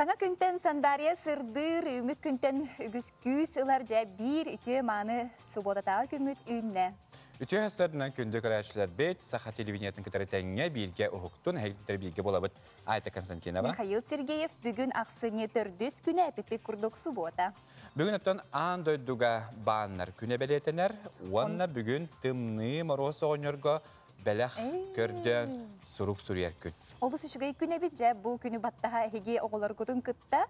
Sana күнтен Sandarya sırdır, ümük күнтен ügüsküs ılarca bir ütü manı subodatağı kümüt ünne. Ütü hasarından kündük araçlar bet, Saha televizyonun kıtarıtenge bilge uhuktun, herkutları bilge bolabıt Ayta Konstantinova. Mikhail Sergeyev bugün aksını tördüs güne pipik kurduk suboda. Bugün ötün an doyduga bağınlar küne beletener, onunla bugün tımnı morosu oynurga belak kördün suruk suriyer kün. Olus şugay güne bitce bu günü battaha hege oğular gudun kıtta,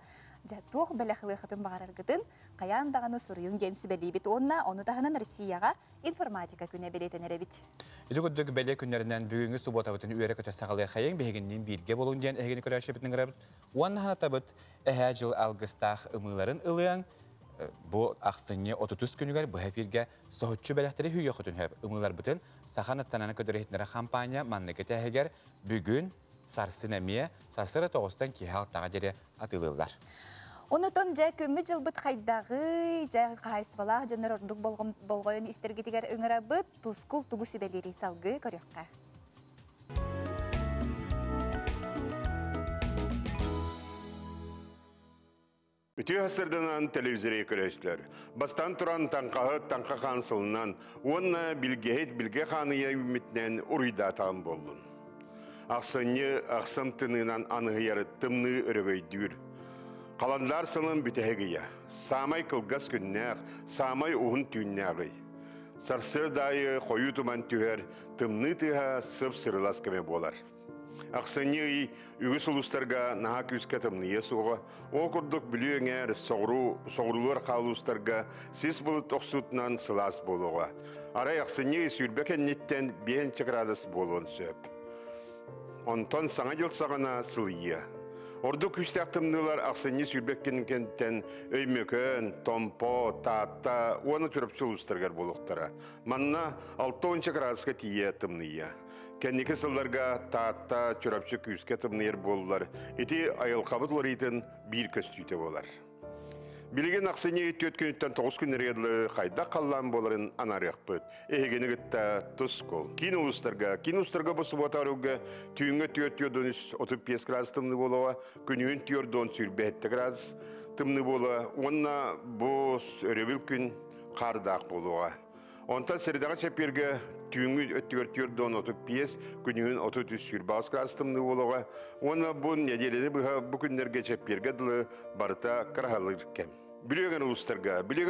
jatuh belaklı kıtın bağırar gıdın, kayan dağını soruyun gençsi belli bit onu dağının Rusiyaga informatika güne beletenere bit. İduguduk bele günlerinden bugünkü subotabıtın üyere kötü sağlığı hayın beğendiğin bilge bolun diyen ehgini körəşe bitin qırabıt. Onunla hanatabıt ehəcil algıstağ ımıların ılığın bu aksını 30 günüger bu hep birge sohutçu belahtere hüye kutun hep ımılar bütün sahan attanana kötü rehitlere kampanya manlıkete eger bugün sarsın emiye sarsıra toğustan ki halktağa jere atılırlar. Onutun ja kömmü jılbıt kaydağı, ja kaystıvala jönler orduk bolgoyun istergetiger ıngırabıt, tuskul tugu sübeleri salgı körüqqa. Ütü hasırdanan televizyonu körəşlər. Bastan turan tanqa qansılından, onunla bilge xanıya ümitnen uruyda tağım boldun. Aqsam tınınan anıhıyarı tımnı örögöydür. Qalandar sılın bütehegiya. Samay kılgas künnəq, samay uğun tünnəği. Sarsır dayı koyu tuman tüher, tımnı tıha sıp sırılas keme bolar. Aqsını ügüs uluslarga naha küske tımnıya soğa, o kurduk bilüğünger soğrular qaluslarga siz bulut oqsutnan sılas boluğa. Aray aqsını sürbeken netten bihen çakradas bolun söp. Ondan sana yıl sağına sılıyya. Ordu küstəqtımdılar aqsını sürbekkenin kentten öymökön, tompo, tatta, onu çöröpçü uluslargar boluqtara. Manna 6-10 çakraska tiye tımnıya. Kendiki sıllarga tatta, çöröpçü küske tımnıyar bollar. Eti ayılqabıtlar etin bir köstüyte bolar. Bilgen aqsını ötkönütten 9 günlergedli qayda qallan boların anarıqpıt. Ehegeni gıtta tuskol. Kin uluslarga bu subotaruga tüyünge tüyötüyordun 35 gradus tımны bolağa, günüğün tüyordun sürbette gradus tımны bolağa. Onna bu örevil gün qardaq bolağa. Ondan seridağa çepirge tüyünge ötüyordun 35, günüğün 33 sürbağız gradus tımны bolağa. Onna bu nedeleni bu günlerge çepirge barıta karahalırken. Bilegen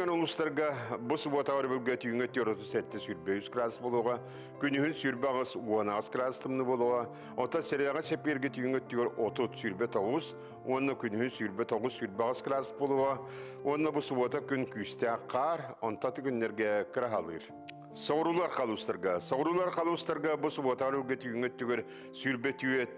uluslarga bu subota bölge tüyünge tüyordun 37 gradus bolağa, günüğün sürbağız 10 gradus tımны bolağa. Ondan seridağa çepirge tüyünge tüyor 30 sürbe 9, onna günüğün sürbe 9 sürbağız gradus bolağa. Onna bu subota gün küste qar, ondan günlerge karahalır. Soğrular qaluslarga bu subota bölge tüyünge tüyor sürbe tüyet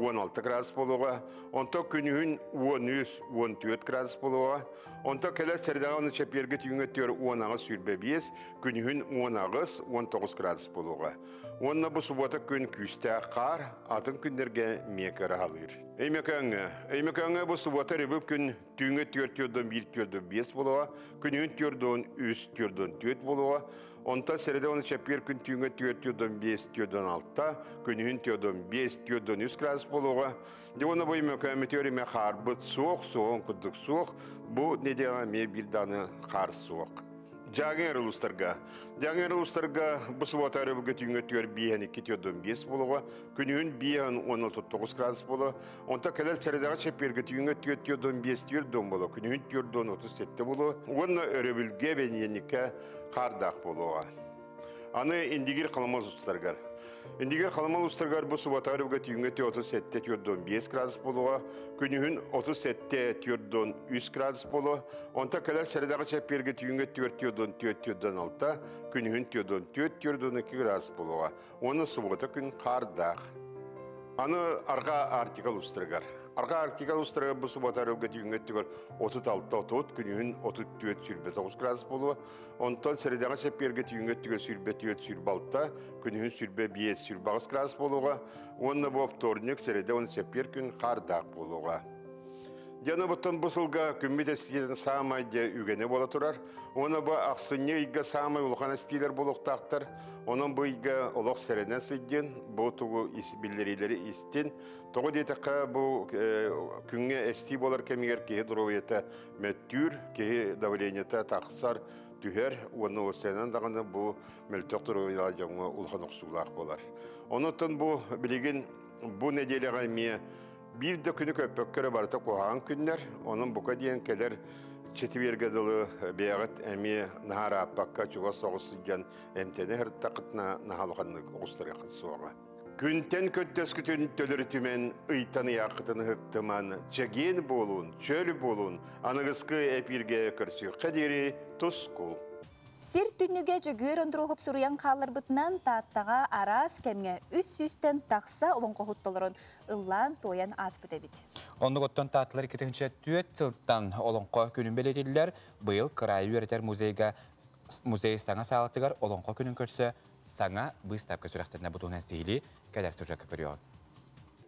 16 gradus bolağa, ondan günüğün 13-14 gradus bolağa, ondan keler seridağa onu çepirge tüyünge tüyor 10 sürbe 5, günüğün 19 gradus bolağa. Onna bu subota gün küste qar, atın günlerge mekara halır. Eymekönge bu subota rebül gün tüyünge tüyordun 1-5 bolağa, günüğün tüyordun 3-4 bolağa, ondan seridağa onu çepir gün tüyünge tüyordun 5-6, günüğün tüyordun 5-3 gradus bolağa. Ona bu eymekönge teorime xarbıt soğuk, kudduk soğuk, bu nedeni bir danı xar soğuk. Jağın uluslarga bu subota rebülge tüyünge tüyor bihen 2-5 bolağa, günüğün bihen 16-9 gradus bolağa, ondan keler seridağa çepirge tüyünge tüyordun 5-4 bolağa, günüğün tüyordun 37 bolağa, ona rebülge ben yenike qardaq bolağa. Anı indigir qalamaz uluslargar. İndigir qalamaz uluslargar bu subota rebülge tüyünge tüyordun 5 gradus bolağa, günüğün 37 tüyordun 3 gradus bolağa, ondan keler seridağa çepirge tüyünge tüyordun 6, günüğün tüyordun 2 gradus bolağa. Onu subota gün qardaq. Anı arka artikal uluslargar. Arka artikal uluslargar bu subota rebülge tüyünge tüyor 36-30, günüğün 34 sürbe 9 gradus bolağa, ondan seridağa çepirge tüyünge tüyor sürbe 4 sürbe 6, günüğün sürbe 5 sürbe 9 gradus bolağa, onna bu tornik seridağa onu çepir gün qardaq bolağa. Жана бұттан бұсылға күмбет әстиден самай де үгені бола тұрар. Оны бұ ақсыне үйге самай ұлған әстилер болуқтақтар. Оның бұ үйге ұлық сәріне сүйден, бұ тұғы білдерелері істен. Тоғы детіққа бұ күнге әсти болар кәмегер кейі дұроветі мәттүр, кейі давленеті тақсар түхер. Оны осенен дағаны бұ мәлтөк дұроветі жаңы ұлған ұқсулақ болар. Онытын бұ білеген бұ неделеға мие bir de günü köpökkere barıta koğan günler, onun buka diyen keler çetiverge dolu beğat emi nahara apakka çuğa soğusuyken emtene her takıtna nahalıqanlık oğuslara kıtsuğa. Günten kötteskütün tölürü tümen ıytanı yakıtını hıktıman, çegen bolun, çöl bolun, anıgıskı epirge körsü kaderi tuskul. Сир түннүге жүгүр ондуруғып суруян қалырбытынан тааттаға арас кәмге 300-тен тақса олонға хуттолырын ыллан тоян аспыт әбіт. Онды готтан таатылар кетінші түйет сылттан олонға күнін белетелілер, бұйыл қырайы өретер музей саңа сағатығар олонға күнін көрсі саңа бұйстапқа сүрәқтіріне бұтуын әздейлі кәдер сүржақы көріуін.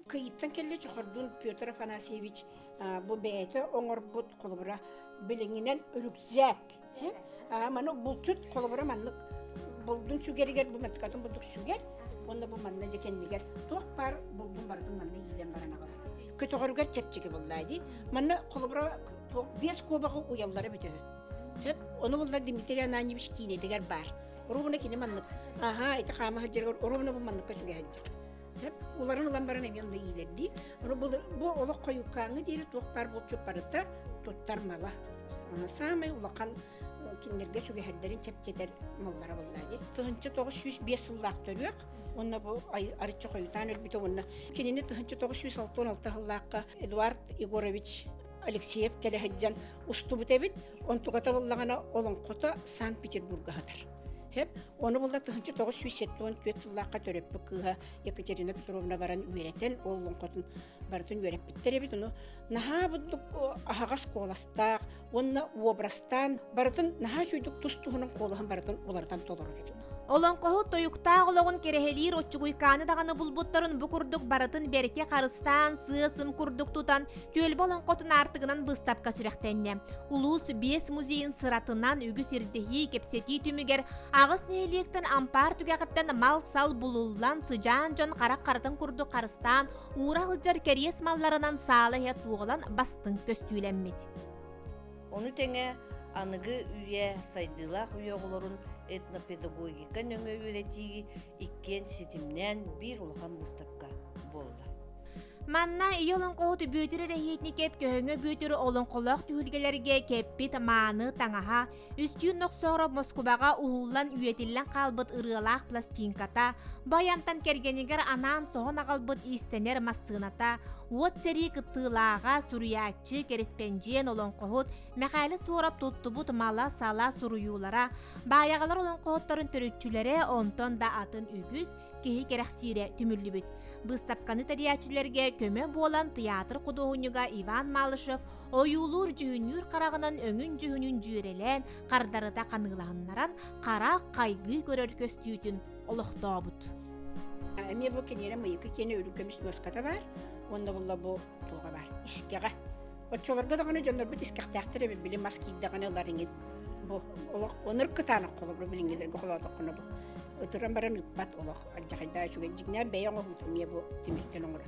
Кыйттан келі чұқырдың Петр Афанасьевич бұл бәйті оңыр бұт қолыбыра біліңінен үрікзәк. Маны бұлчут қолыбыра манлық бұлдың сүгерігер бұл мәткатын бұлдық сүгер, онда бұл манна жекендігер. Тоқ бар бұлдың бардың манна елен барана қала. Көті ғырғар чәпчеге бұлдайды. Манна қолыбыра 5 көбіғі ұялдары бөтігі. Оны бұлда Дмитрий Ананьевич кейнедігер бар. Ұрубына кейне манлық. Айта қамы ғаджергер, ұрубына бұл манлыққа сүге ғаджер. Оларын ұлан баран әме онда елерді. Бұл олық қойыққаңы дейірі тоқ бар бұлчут барыта тұттар мала. Самай ұлақан киндерге сүге хәрдерін чәпчетер маллара болдады. Тұхынчы 905 сыллақ төріяқ, онна бұл арытчы қойытан өрбіті онна. Кенені тұхынчы 916 сыллаққа Эдуард Егорович Алексеев кәлі хәджан ұсты бұт әбіт, он тұғата болдағана олон қота Санкт-Петербурга хатыр. Оны болда тұхынчы 974 сыллаққа төріп бұқыға Екатерина Петровна баран үйретен, олон қотын бартын үйреп біттер әбіт. Наха бұддық ағағас қоластақ, онна обрастан бартын наха жүйдік тұстығының қолығын бартын олардан толырыр еді. Олон қоғы тойуқтақ олығын керехелер отчығуйқаны дағаны бұлбұттарын бұқұрдық барытын берке қарыстан, сыысым күрдік тұтан, түйелбі олон қотын артығынан бұстапқа сүректенне. Улус 5 музейін sıratынан үгіс ердехи кепсети түмігер, ағыс нелектен ампар түгәғіттен мал сал бұлулан сыжан жон қарақ қарытын күрдік қарыстан, урағылжар керес малларынан салы хет туғылан бастың көстүйленмет. Оны тәңе анығы үйе сайдылақ үйе оларын этнопедагогика нөңі өретігі иккен сетімнен бір ұлған мұстапқа болды. Манна иолон қоғыты бүйтірі рәхетні кеп көхіңі бүйтірі олон қолақ түйілгелерге кеппет маны таңаға, үстүйін нұқсоғыры Москваға ұғылан үйетілін қалбыт ұрғылақ пластинката, баянтан кергенігер анан соғын ағалбыт истенер массыната, от сәрі қыттылаға сүріятчы кереспенжен олон қоғыт, мәқәлі суырап тұтты бұт мала сала сүріюлара, баяғалар олон қоғыттарын түрітчілері онтон да атын үгіз, кехи керексире түмілі бүт. Бұстапқаны тәриячілерге көмі болан театр құдуғыныға Иван Малышев ойулур жүхінюр қарағынан өңін жүхінін жүрелен қардарыда қанылағынларан қара қайғы көрер көстүйетін олықта бұд. Әме бұл кенері мұйықы кені өрін көміс нөската бар, онда бұлла бұл туға бар, искеға. Отчоларға дағаны жондар бұд искақтақтыры білі маскейдіғаны оларыңын. Оныр күтаны қолы бұл білінгелерге қолады құны бұл. Өтірін баран үппат олық, алжақайда жүген жігнен бәйіңі ғутырмия бұл темектен оңыры.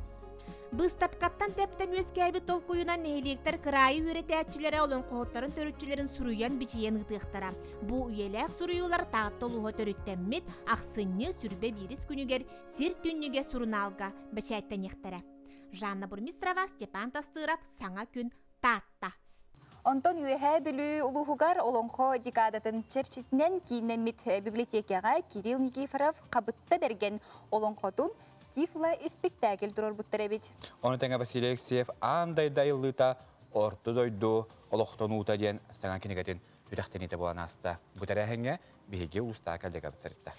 Бұстапқаттан тәптен өскәйбі толқуынан нәйлектер қырайы өретәтчілері олон қоғыттарын төрітчілерін сұруян бичейен ғытықтара. Бұл үйеләк сұруюлар тағытты олуға төріттәммет ақсынны сүрбе беріс күнігер сер түнніге сұруналға бәчәйттен ектері. Жанна Бурмистрова, Степан Тастырап, Саңа күн, Татта. Онтон үйе білі ұлығығар олонқо декадатын черчетінен кейіннемет библиотекаға Кирилл Никифоров қабытта берген олонқотын Тифла спектакль тұрор бұттыр әбет. Оны тәңі Василий Алексеев андай дайылыта орты дойду олоқтон ұта ден саңан кенегетін үріқтенеті болан асты. Бұтар әхіңе бейге ұлыста кәлдегі бұттырытты.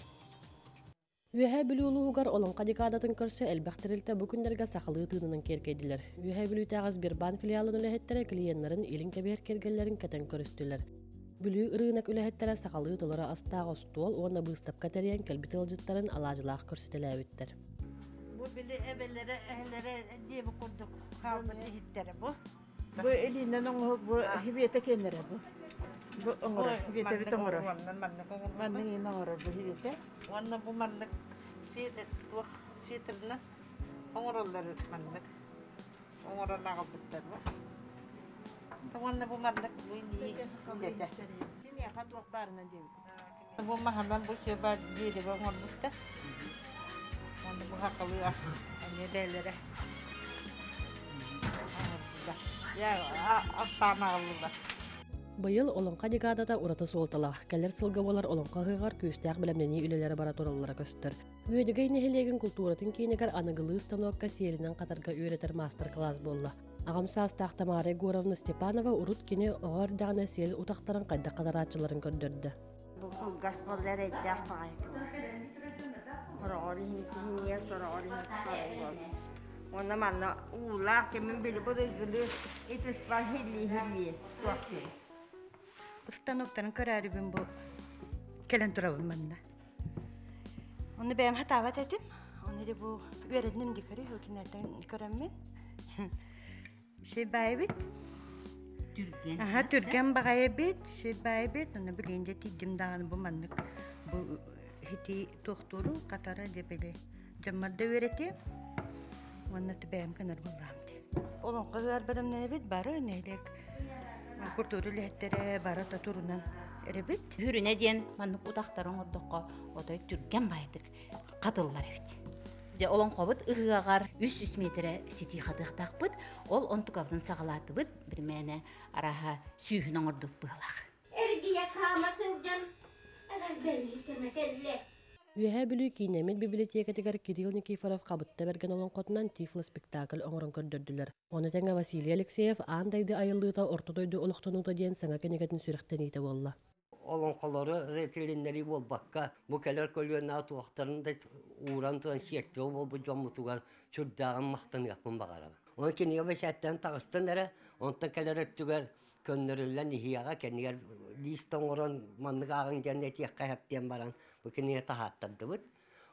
Үйе білі ұлығығар олонқа декадатын көрсі әлбәқтірілті бүкіндерге сақылы тыынының керкейділер. Үйе білі тағыз бір бан филиалын үләхеттері клиентларын елін кәбер кергелерін кәтен көрістілер. Бүлі ұрығынақ үләхеттері сақылы тұлары астағы стуол, оны бұстап кәтериян кәлбіті ұлжыттарын алажылақ көрсетілі әвіттер. Бұл білі әбелері әхілері дебі құрдық қалбыты хиттері бұл. Bu elinden onu bu hibiyete kendire bu. Bu onu hibiyete bir tamuru. Mandık yine onu bu hibiyete. Onunla bu mandık bu fitrine oğurları mandık. Oğurlar aldıklar var. Onunla bu mandık bu iyi dedi. Şimdi yakat vakbarına değil. Bu mahallen bu şey var dedi bu mandıkta. Onu bu hakalı as. Annelere. Ya astana aldılar. Быйыл олонқа декадата урата суолталах, кәлер сылга болар олонқа хыгар күйістәк білімнені үлелері бара тураллара көстір. Үйедігей нехелеген культуратын кейінігер анығылы станокка сиелінен қатарға үйретер мастер-класс болла. Ағамсастақ Тамара Егоровна Степанова урут кені оғар дағына сиел утақтарын қайда қадаратчыларын көрдірді. Бұл гаспалар әйдәк бағайды. Сұрағары хинтігіне, сұрағары хинтігіне. Оны манна улақ темен білі бұл үгілі етіспа хилли туақсыз. Устаноктарын көрәрібін бұл кәлін тұрабын манна. Оны бәйім хатават әдім. Оны де бұл өредінім декәрі өкінерден көрәммен. Şey bәйі бет. Түрген. Аха, түрген бағайы бет. Şey bәйі бет. Оны білейінде тейдім дағаны бұл маннық. Бұл хети тоқтуру қатары де білі. Жаммарда өреті. Оны бәйім кінір болдамды. Олың қызар бадамнан бет бары нәйлек. Куртуру лехтері бары татурунан әребет. Хүріне ден маннық ұтақтарын ордыққа одай түрген байдық қадыллар әбет. Олон қобыт ұғығағар 300 метрі сети қадықтақ бұд, ол онтықавдың сағалаты бұд, бір мәні араға сүйхінің ордық бұғылақ. Әргия қамасын жан, әғар бәлі кәмәкәлі. Үйәһә бүлүү кинемит библиотекатыгар Кирилл Никифоров қабытта берген олон қотынан тифло спектакль оңырын көрдірділер. Оны тәңі Василий Алексеев андайды айылдыта ортодойды олықтанута дейін саңа кенегетін сүріқтен еті болла. Олон қолары ретелінлері болбаққа бұл кәлер көлуена туақтарында уран туан шектеу бол бұл жомутуғар сүрдағын мақтан япын бағарам. Оны кенеге бәшәттен тағыстан әрі, онтан кәлер өттігер көндірілен ихияға кенегер листон оран маннык ағын жәнет яққа әптен баран бұл кенеге тағаттарды бұд.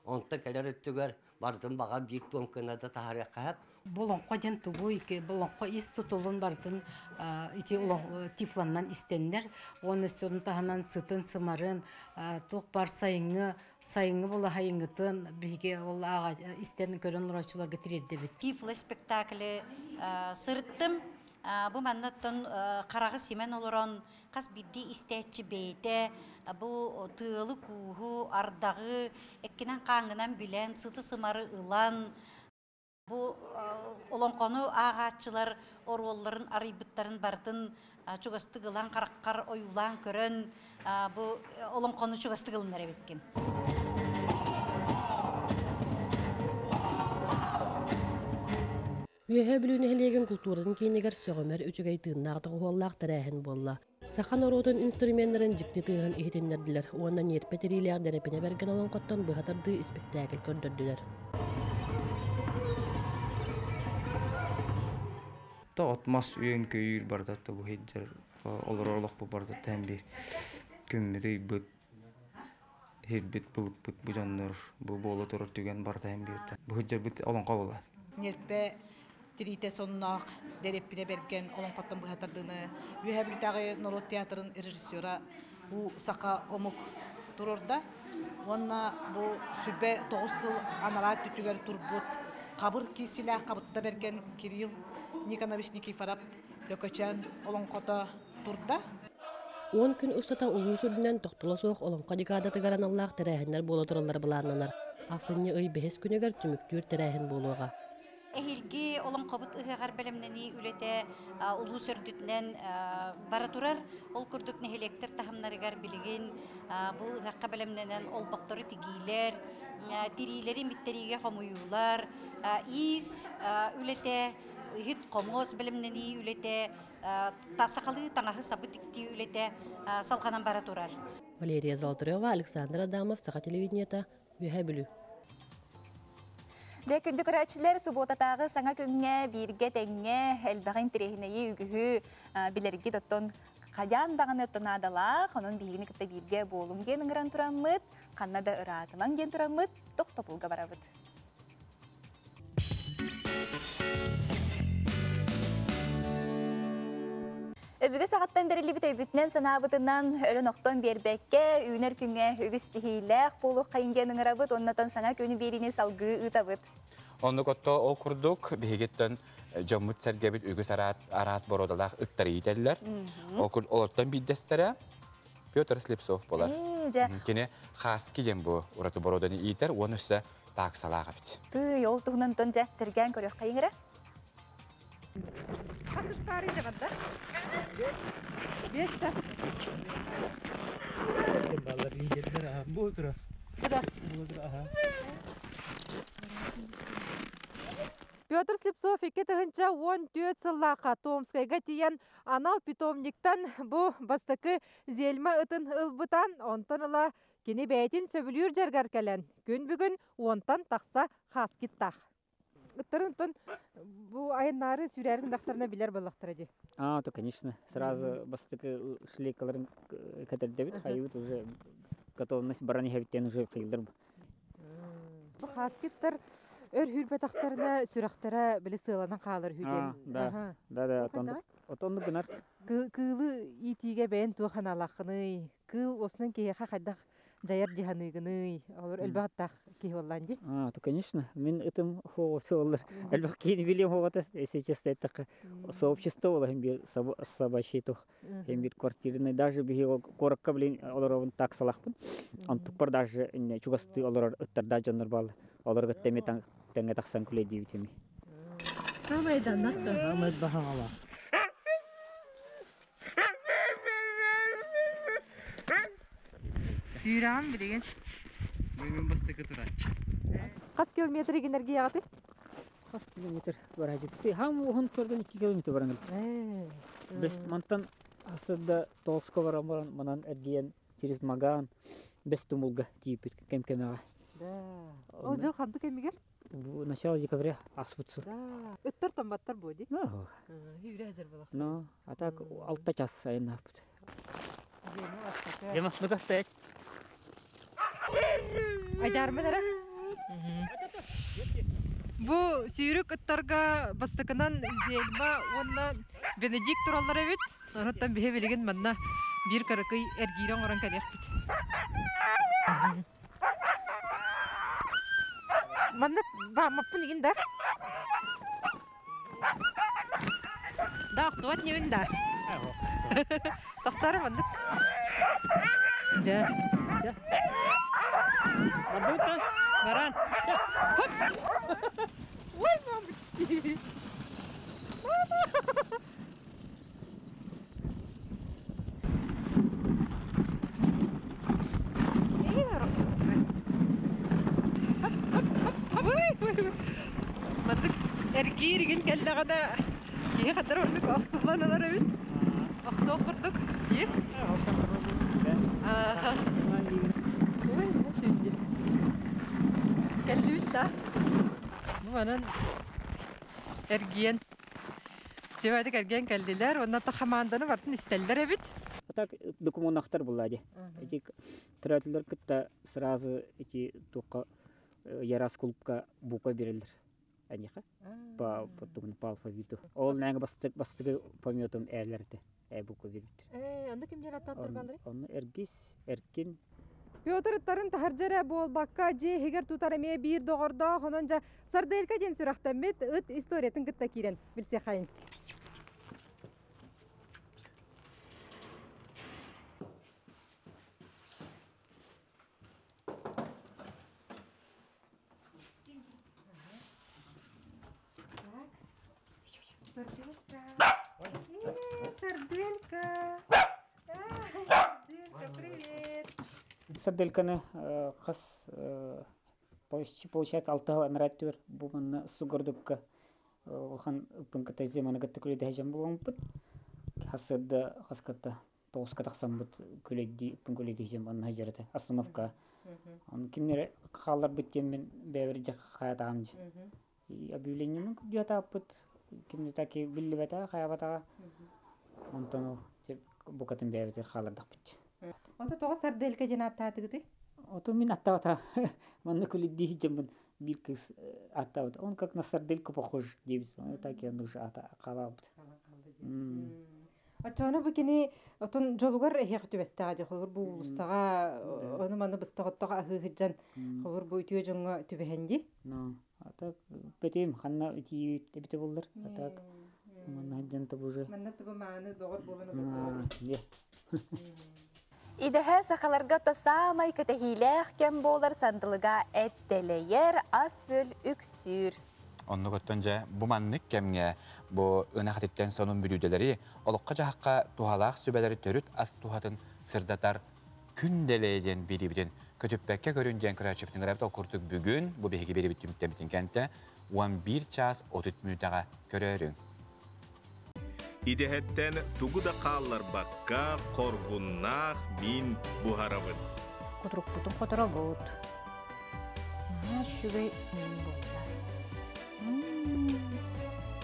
Онтан кәлер өттігер бардың баға бір туан көнады тағар яққа әп. Болонқо ден тубу ике, болонқо ис тутулун бардын ити тифланнан истеннер. Оны сөнün таханан сытын сымарын, тоқ бар сайыңы бола хайыңытын, биге ол аға истен көрін ұрачыларға тирерді бит. Тифло спектаклі сырыттым. Бұ маннаттан қарағы семен олыран, қас бірді істәтчі бейті, бұ тыылы куғу, ардағы, әккенен қаңынан білен, сыты сымары ылан, bu olonqonu ağaççılar orwolların arıybıtların bardın çugastıgılan qaraqqar oyulan körön bu olonqonu çugastıgılınlar ebetken. Үйәһә бүлүүнү хелеген культурадан кейинегер сөҕөмөр үчүгэй тыыннаaqtыгы хуоллаах тәрәһин болла. Сахан оротун инструментларын жикти тыыһын ихитиннердилер. Уонна нерпе тирилээх дэрепине берген олонқоттон быһатарды спектакль көрдөрдүлер. Та отмас үйен көйір бардатты бұл хеджер олар-олақ бұл бардатты әм бір көммедей бұд хедбет бұлып бұд бұл жанныр бұл болы тұрыр түген барды әм бірді. Бұл хеджер бұд оланға болады. Нерпе тирите соннақ дәреппіне берген оланқаттан бұл хатардыны үйе біртағы Норот театрын режиссера бұл сақа омық тұрырда. Онна бұл сүбе 9 жыл анарат түтігер тұрбұд. Қабыр кесілі қабытта берген Кирилл Никонович Никифоров Lököçen олонқота турда. 10 күн устата улуу сүрдүнөн токтоло соох олонқа декадаты гараналлаах тәрәһиннер боло тураллар булааннанар. Аксынны ый бехес күнөгөр түмүктүр тәрәһин болуга. Эхилги олонқобут ыгагар белемнени үлете улуу сөрдүтнен бара турар. Ол күрдүк нехелектер тахамнарыгар билеген бу ыгакка белемненен олбоктору тигилер, тирилери миттериге хомуюлар, ис үлете Hit komos bilimneni ülete tasakalı tanağı sabı tikti ülete salganan bara turar. Валерия Золотарева, Александр Адамов, Саха телевидениета, Үйәһә бүлүү. Жай күндү көрәчилер суботатагы саңа күнгә бирге тәңгә хәлбәгән тирәһенәе үгүһү билерги доттон каян даганы тонадала, хонун бигини кытта бирге болун ген гран турамыт, каннада ыратыман ген турамыт, токтопулга барабыт. Öbüge sağattan berili bitebitnen sanabıtından ölü noktan berbekke, üner küne ügüs tihilek, bulu kayıngenin arabıt, onnatan sana könü berine salgı ıtabıt. Onu kotta o kurduk, bihigetten camut sergebit ügüs aras borodalak ıttarı iterler. Olortan bir destere, Pyotr Slipsov bolar. Kine xaski jem bu, uratı borodani iter, onu üstü taksalağa bit. Tı yol tuğunan tonca sergen körüyor kayınıra. Kasış tarihçe kadar. Beşte. Ballar iyi geldiler aha. Bu otura. Bu otura aha. Петр Слепцов икки тыгынча 14 сыллака Томскайга тиен анал питомниктан бу бастакы зельма ытын ылбытан онтон ыла кини бәйтин сөбүлүр жаргар келен. Күн бүгүн онтан такса хаскиттах. Ыттырынтон бу айыннары сүрәрин дактарына билер балактырады. То конечно. Сразу бастакы шлейкаларын катердебит, хайыт уже готовность барани хавиттен уже кыйылдыр. Бу хаскиттар өр хүрбетактарына сүрактара биле сыыланан каалар хүден. Да, отонду гынар. Кылы итиге бен туханалакны, кыл оснан кеха хадак жаяр жиһаныгыны, олар элбаттак ки болланди. То конечно. Мен этим хоолар. Элбак кини билем ховата сейчас это сообщество ола хем собачьих хем бир квартираны даже би коракка билен оларовын так салахпын. Антупар даже чугасты олар ыттарда жандар бал. Оларга теметан теңе таксан күле дибитеми. Хамайдан накта. Хамайд бахала. Сүйрам билеген. Мен бастыкы турач. Кас километр энергия ягаты? Кас километр баражык. Хам он көрдөн 2 километр барангыл. Бес мантан асында Толско бараман манан эрген через Маган без тумулга типит кем-кемага. Да. Ол жыл ханды кемигер? В начале декабря аспутсу. Да. Ыттар тамбаттар боди. Үйрә жер булак. Но, а так 6 час сайын апты. Дема, ну-ка, стоять. Айдармы дара? Бу сүйрүк ыттарга бастыкынан зельма, онна Бенедикт тураллар эбит. Анаттан бихе билеген манна бир каракый эргирен оран калек бит. Манна бамаппын еген да? Да, актуат неуін да? Тақтары мандык. Да. Бардута? Баран. Ой, мамочки. Мандык эргирген келлағада кие қадар орнық ақсыланалар өбін. Ақтау құрдық. Кие? Ой, машинде. Келлі да. Мұнан эрген. Жевадық эрген келділер. Онна тақаманданы бартын істелдер өбіт. Так документахтар буллади. Эти тратилер кытта сразу эти тока ярас клубка бупа берилер. Аниха? По алфавиту. Ол нәңе бастыгы пометом әрләрде. Бупа берилер. Анда кимдер аттаттыр бандыры? Оны эргис, эркин. Пётр тарын тахаржара болбакка же хегер тутараме бир догорда хононжа сарделка ден сурахтамет ыт историятын кытта кирен. Билсе хайын. Сарделька. Сарделька, привет. Сардельканы хас получается 6 нраттыр буманна сугордукка хан пынката земана гаттыкүле дәҗәм булган бит. Хасыда хаската тоска таксам бит күледи пынкүле дәҗәм ан хаҗарата остановка. Ан кимнер халлар биттем мен бәвер хаятамж. Объявлениены күдәтә бит. Кимнер таки биллебата хаябата. Антоно тип букатын бәвер халлар бит. Онда тоғы сарделка жена аттатыгыды? Ото мен аттавата. Манна күледи дәҗәм бир кыз аттавата. Он как на сардельку похож, девица. Он так и он уже қалабыт. Ачана бу кини отун жолугар эхек түбестага же холбур бу улустага оны маны быстаготтога ахыгыжан холбур бу үтүө жоңго түбехенди. No, атак бетим ханна ити бите булдыр. Атак мана жанта буже. Манна туба маны догор боланы. Идеһә сахаларга тосамай катахилэх кем болар сандылыга эттелейер асфөл үксүр. Онны көттөнжә бу маннык кемге бу ынахаттан сонун бүрүделери олокка жакка тухалак сүбелери төрүт ас тухатын сырдатар күнделейден бирибиден көтөппекке көрүнден көрөчүптүн рапта окурдук бүгүн бу беги берибит түмүттен кенте 11 час 30 минутага көрөрүң. Идеһеттен тугуда кааллар бакка коргуннах мин бухарабын. Кутрук-путун которобут. Шүбей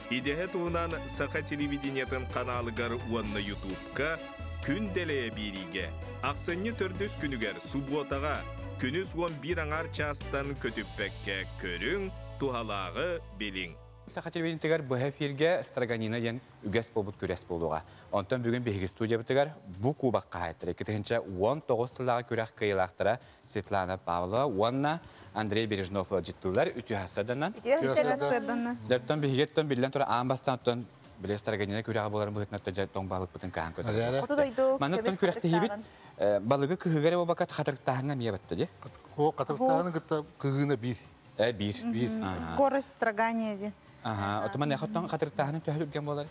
Идеһет унан Саха телевидениятын каналыгар уанна ютубка күнделее бириге. Аксынны төрдөс күнүгер субботага күнүс 11 аңар частан көтүппекке көрүң тухалагы билиң. Саха телевидениятыгар бу эфирге Строганина ден үгәс болбут көрәс болуга. Онтан бүгүн беги студия битигар бу кубакка хайтыр. Кетенче 19 сыллага көрәк кыйлактыра Светлана Павлова, Уанна Андрей Бережнов життулар үтү хасаданнан. Дәптән бигеттән билен тора амбастан биле Строганина көрәк боларын бу хетнәттә җаттан балык бутын каһан көтә. Манаттан көрәкте хибит балыгы кыгыгары бу бакат хатыртаһыңа мия батты ди. О, хатыртаһың гытта кыгына бир. Бир. Скорость строгания ди. Ага, отман яхаттан хатыртаһын төһөлгән болар.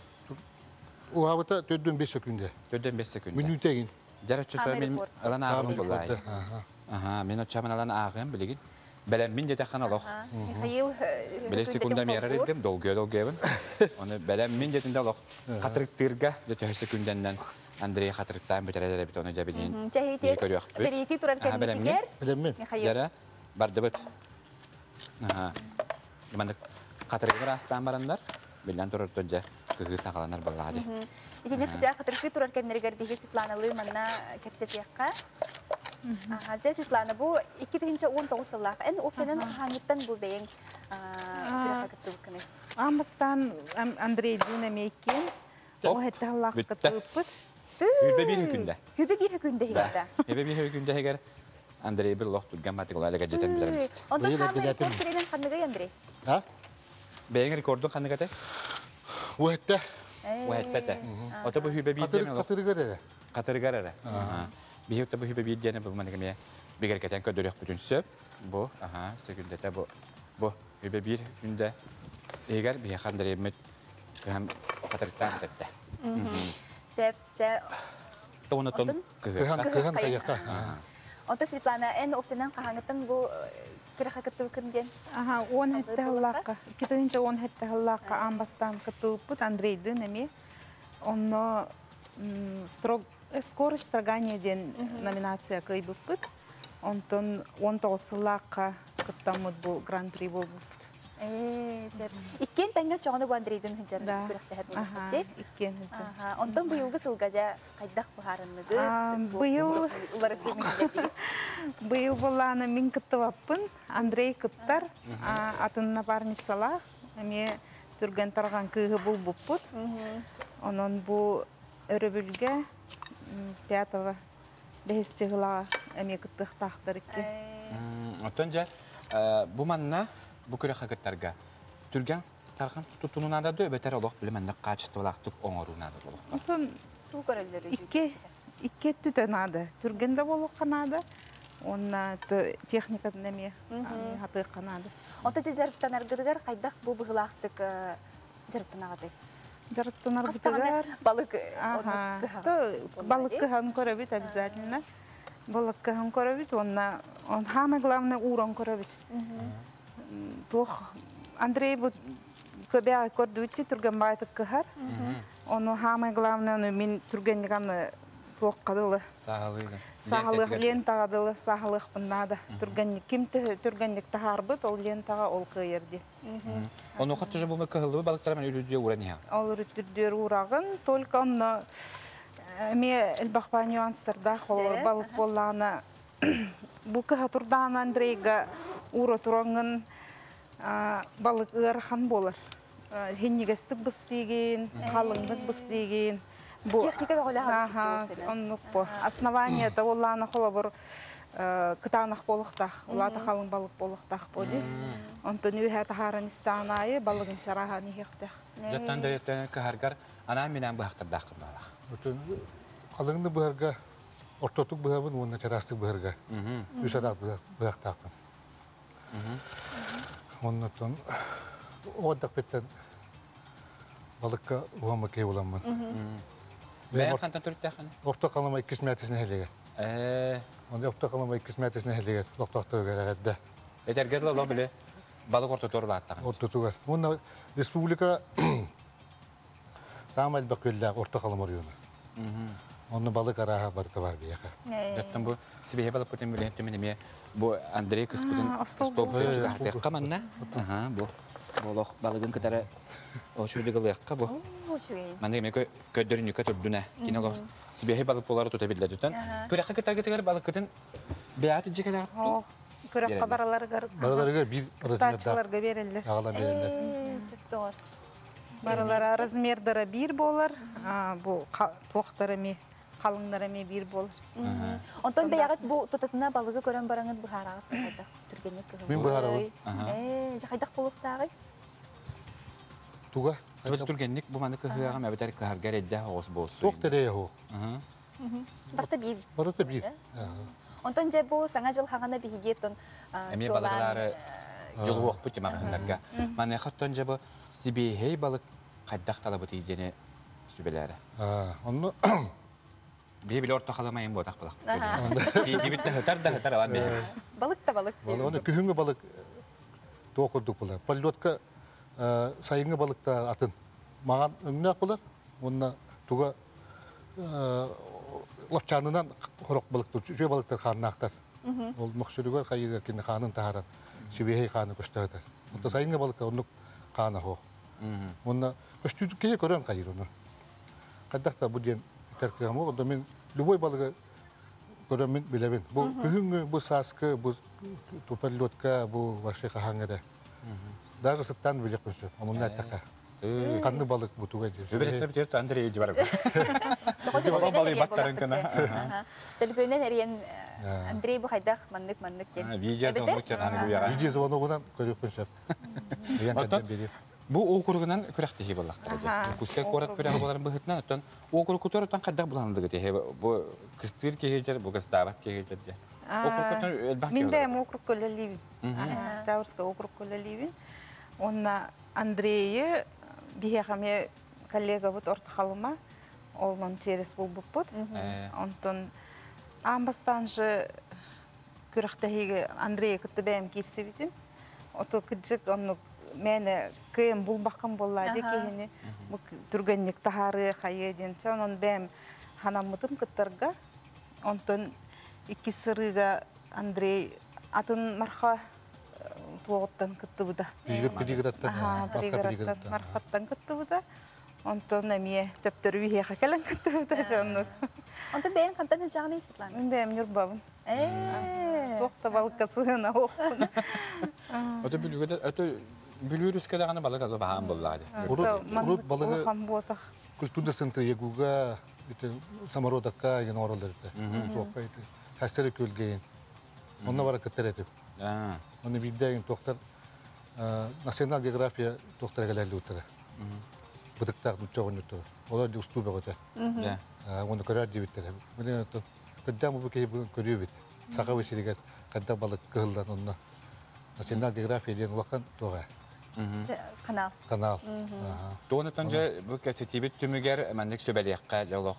Уһабыта 4-5 секунде. 4-5 секунде. Минутегин. Жарачча мен алан агым булай. Ага, мен очаман алан агым билеген. Белем мин дете ханалох. Михаил 5 секунда мерер идем, долгебен. Оны белем мин детинде лох. Хатыртырга 4 секунденнен Андрей хатырттан бетерелер бит оны жабин. Берити турар кемдигер. Михаил. Жара барды бит. Ага. Мен хатыргы растан барандар. Билен турар төнҗә кыгы сагаланар баллады. Итинек жа хатыргы турар кемдигер биге Светлана Лыманна кепсет якка. Ага, Светлана бу 2019 сыллах. Эн опсенен хаңыттан бу бейин кыракка кыттыбыкны. Амбастан Андрей Дунамейкен. О хетте Аллах кыттыбыт. Хүбе бир күндә хигәдә. Хүбе бир күндә хигәр. Андрей бир лох турган матик олайга жетен билербез. Онда хамы рекордтырын ханныгы Андрей. Ha? Бейин рекордун ханныгы Уэтте. Уэтте. Ото бу хүбе бир деме. Катыргара. Бихи ото бу хүбе бир деме бу манагаме. Бигер кетен көдөрөк бүтүн сөп. Бу, секундата бу. Бу хүбе бир күндә эгер бихи Андрей мет кам катыртан кетте. Септе. Тонотон кыган каяка. Онта Светлана эн опсенен кахаңыттан бу кыракка кыттыбыкын. Ага, 10 хетте Аллахка. 10 хетте Аллахка амбастан кыттыбыт Андрейдин эми. Онно скорость строгания ден номинация кыйбыппыт. Онтон 19 сыллакка кыттамыт бу гран-при болбуп. Сеп. Иккен таңга чоңны бу Андрейдин хыжар күрәктә хәтмәт. Иккен хыжар. Онтон быелгы сылгажа кайдак бухарынныгы. Быел боланы мин кыттыбаппын. Андрей кыттар. Атын напарницалар. Эме түрген тарган кыгы булбуппут. Онон бу өрөбүлгө 5-го 5 жылга эме кыттык тактыр икки. Отонжа бу манна бу көрөк хакыттарга түрген тарган тутунунада да бетер олох билеменде качестволактык оңорунада болок. Отон бу көрөлдөр икки түтөнады. Түргенде болок канады. Онна техника неме хаты канады. Онта жарыктан аргыдыгар кайдак бу быгылактык жарыктанагаты. Жарыктан аргыдыгар балык балык кыхан көрөбүт обязательно. Балык кыхан көрөбүт, он самое главное урон көрөбүт. Тох Андрей бу көбө көрдүтти турган байтык кыхар. Ону самое главное мен тургандыганы тох кадылы. Сахалык лентагадылы, сахалык бунада. Турган ким тургандык тахарбыт, ол лентага ол кыйырды. Ону хатчы бу кыгылы балыктар мен үрүдү урания. Ол үрүттүр урагын, только онно ме элбахпа нюанстарда холор балык болланы бу кыхатурдан Андрейга ура турангын балык ырхан болар. Хеннигестик быстеген, халыңдык быстеген, Техника бәғөлі оннук бу. Основанието олланы холобур кытанах болуктах, улата халың балык болуктах боди. Онтон үйе тахаран истанайы балыгын чарахан ихтах. Жаттан дәреттен кахаргар ана менен бахтырдах кымалах. Бүтін қалыңды бұғарға, ортотық бұғабын, онына чарастық бұғарға. Үсадақ бұғақтақпын. Оннатон оғадақ беттен балыққа уғамы кей оламын. Бәйін қантан түрттәқін? Орта қалыма 2 мәтісіне әлеге. Онда орта қалыма 2 мәтісіне әлеге лоқтақтығы кәрәғәдді. Этергерлі олы біле балық ортотуғыр аттағын? Ортотуғыр. Онна республика сам әлбәк көлләғ орта қалым орыуыны. Оны балық араға барыты бар бейеға. Жаттан бұл сібейе балық бұтын білен төменеме бұл Андрей кыз бұтын стол көтчігі ақтыққа манна. Бұл балығын кітары ошуылығы лыққа бұл. Маңдай мен көддерін үкі түрдіна. Кені олық сібейе балық болары тұта білді дүтін. Көрәққа кітар балық кітін бәяты жекелі ақту? Көрәққа бараларыға бір тачыларға берілдер. Ағала берілдер. Баралара размердары бір болар, бұл тоқтарыме, қалыңдарыме бір болар. Онтон бәяғыт бұл тұтатына балығы көрен бараңын бұхарағып қайдақ түргенек күйім. Мен бұхарағын. Жақайдақ болуқтағы? Туға? Түргенек бұл маңды күйіғам әбітер күйіргер әдді оғыз болсы. Тоқтария хоқ. Барты бір. Барты бір. Онтон жа бұл саңа жыл хағана бігегеттон Әме балығылары жылы оқ бұт емағындарға. Маны қаттан жа бұл сібейхей балық қайдақ тала бұт едені сүбелері. Оны Бейбілі орта қаламайын бұтақ бұлақ. Бейбітті ғытар да ғытар алан бейбіз. Балық та балық. Оны күхінгі балық тоқырдық бұлар. Паллотқа сайынғы балықта атын. Маған өңіне ақ бұлар. Онына туға лапчанынан қорық балықтар, жөй балықтар қанына ақтар. Ол мұқсырығар қайырыр кені қанын тағаран. Сібейхей қаны көстағыдар. Онда сайынғы балықта оны қаны қоқ. Онына көстүйдік кеге көрен қайыр оны. Қайдақта бұл ден тәркіғам ол. Онда мен любой балығы көрен мен білемін. Бұл күхінгі, бұл саскы, бұл тупарлотка, бұл ваше қағаңыры. Даже сыттан білек көсіп. Амынна әттіға. Қанны балық бұтуға дейсіз. Өбіреттір бітерді Андрей еді бар. Ол балы баттарын кіна. Телефонен әрген Андрей бұл қайдақ маннық кен. Видео звонок терғаны көйеға. Видео звоногынан көріп көсіп. Бұл оқырғынан көрәқтегі балақтар. Күске қорат көрәғы баларын бұғытынан, өттен оқыр күтөріттен қайдақ бұланылығы де. Бұл кістір кегелер, бұл кістабат кегелер де. Мен бәйім округ көлі Жауырска округ көлі Онна Андрейі бейеғаме коллега бұд орта қалыма. Олын через бұл бұд. Онтын амбастан жы көрәқтәхегі Андрейі күтті бәйім керсі бітін. Ото күджік оны Мәне күйім бұл бақым болады кейіне түргеннік тахары қайы денші. Онын бәм ханамытым күттіргі. Онтын икі сырыға Андрей атын марқа туғыттан күтті бұда. Бірігіраттан марқаттан күтті бұда. Онтын әме төптір үйеға кәлін күтті бұда жанық. Онтын бәйін қантаны жағын есітлан? Мен бәйім нүрбабын. Тоқта балыққа сығына оқын. Оты Бүлүр үскә дағаны балығы алы баған боллады. Урут балығы культурный центр егуға, самородаққа еген оралдарды. Хастері көлгейін. Онна бара кіттер етіп. Оны биддәйін тоқтар национал география тоқтар әгәләлі өттірі. Бұдықтақ дүтчағын өттірі. Олар де ұсту бәғыты. Оны көрәр дебіттері. Көддәм бұл кейі көрі бет. Сақа өсерігер қадда балық қығылдан онына. Национал география ден ұлаққан тоға. Канал. Тоғынытын жа бұл кәтетебет түмігер мәндік сөбәліяққа жолық.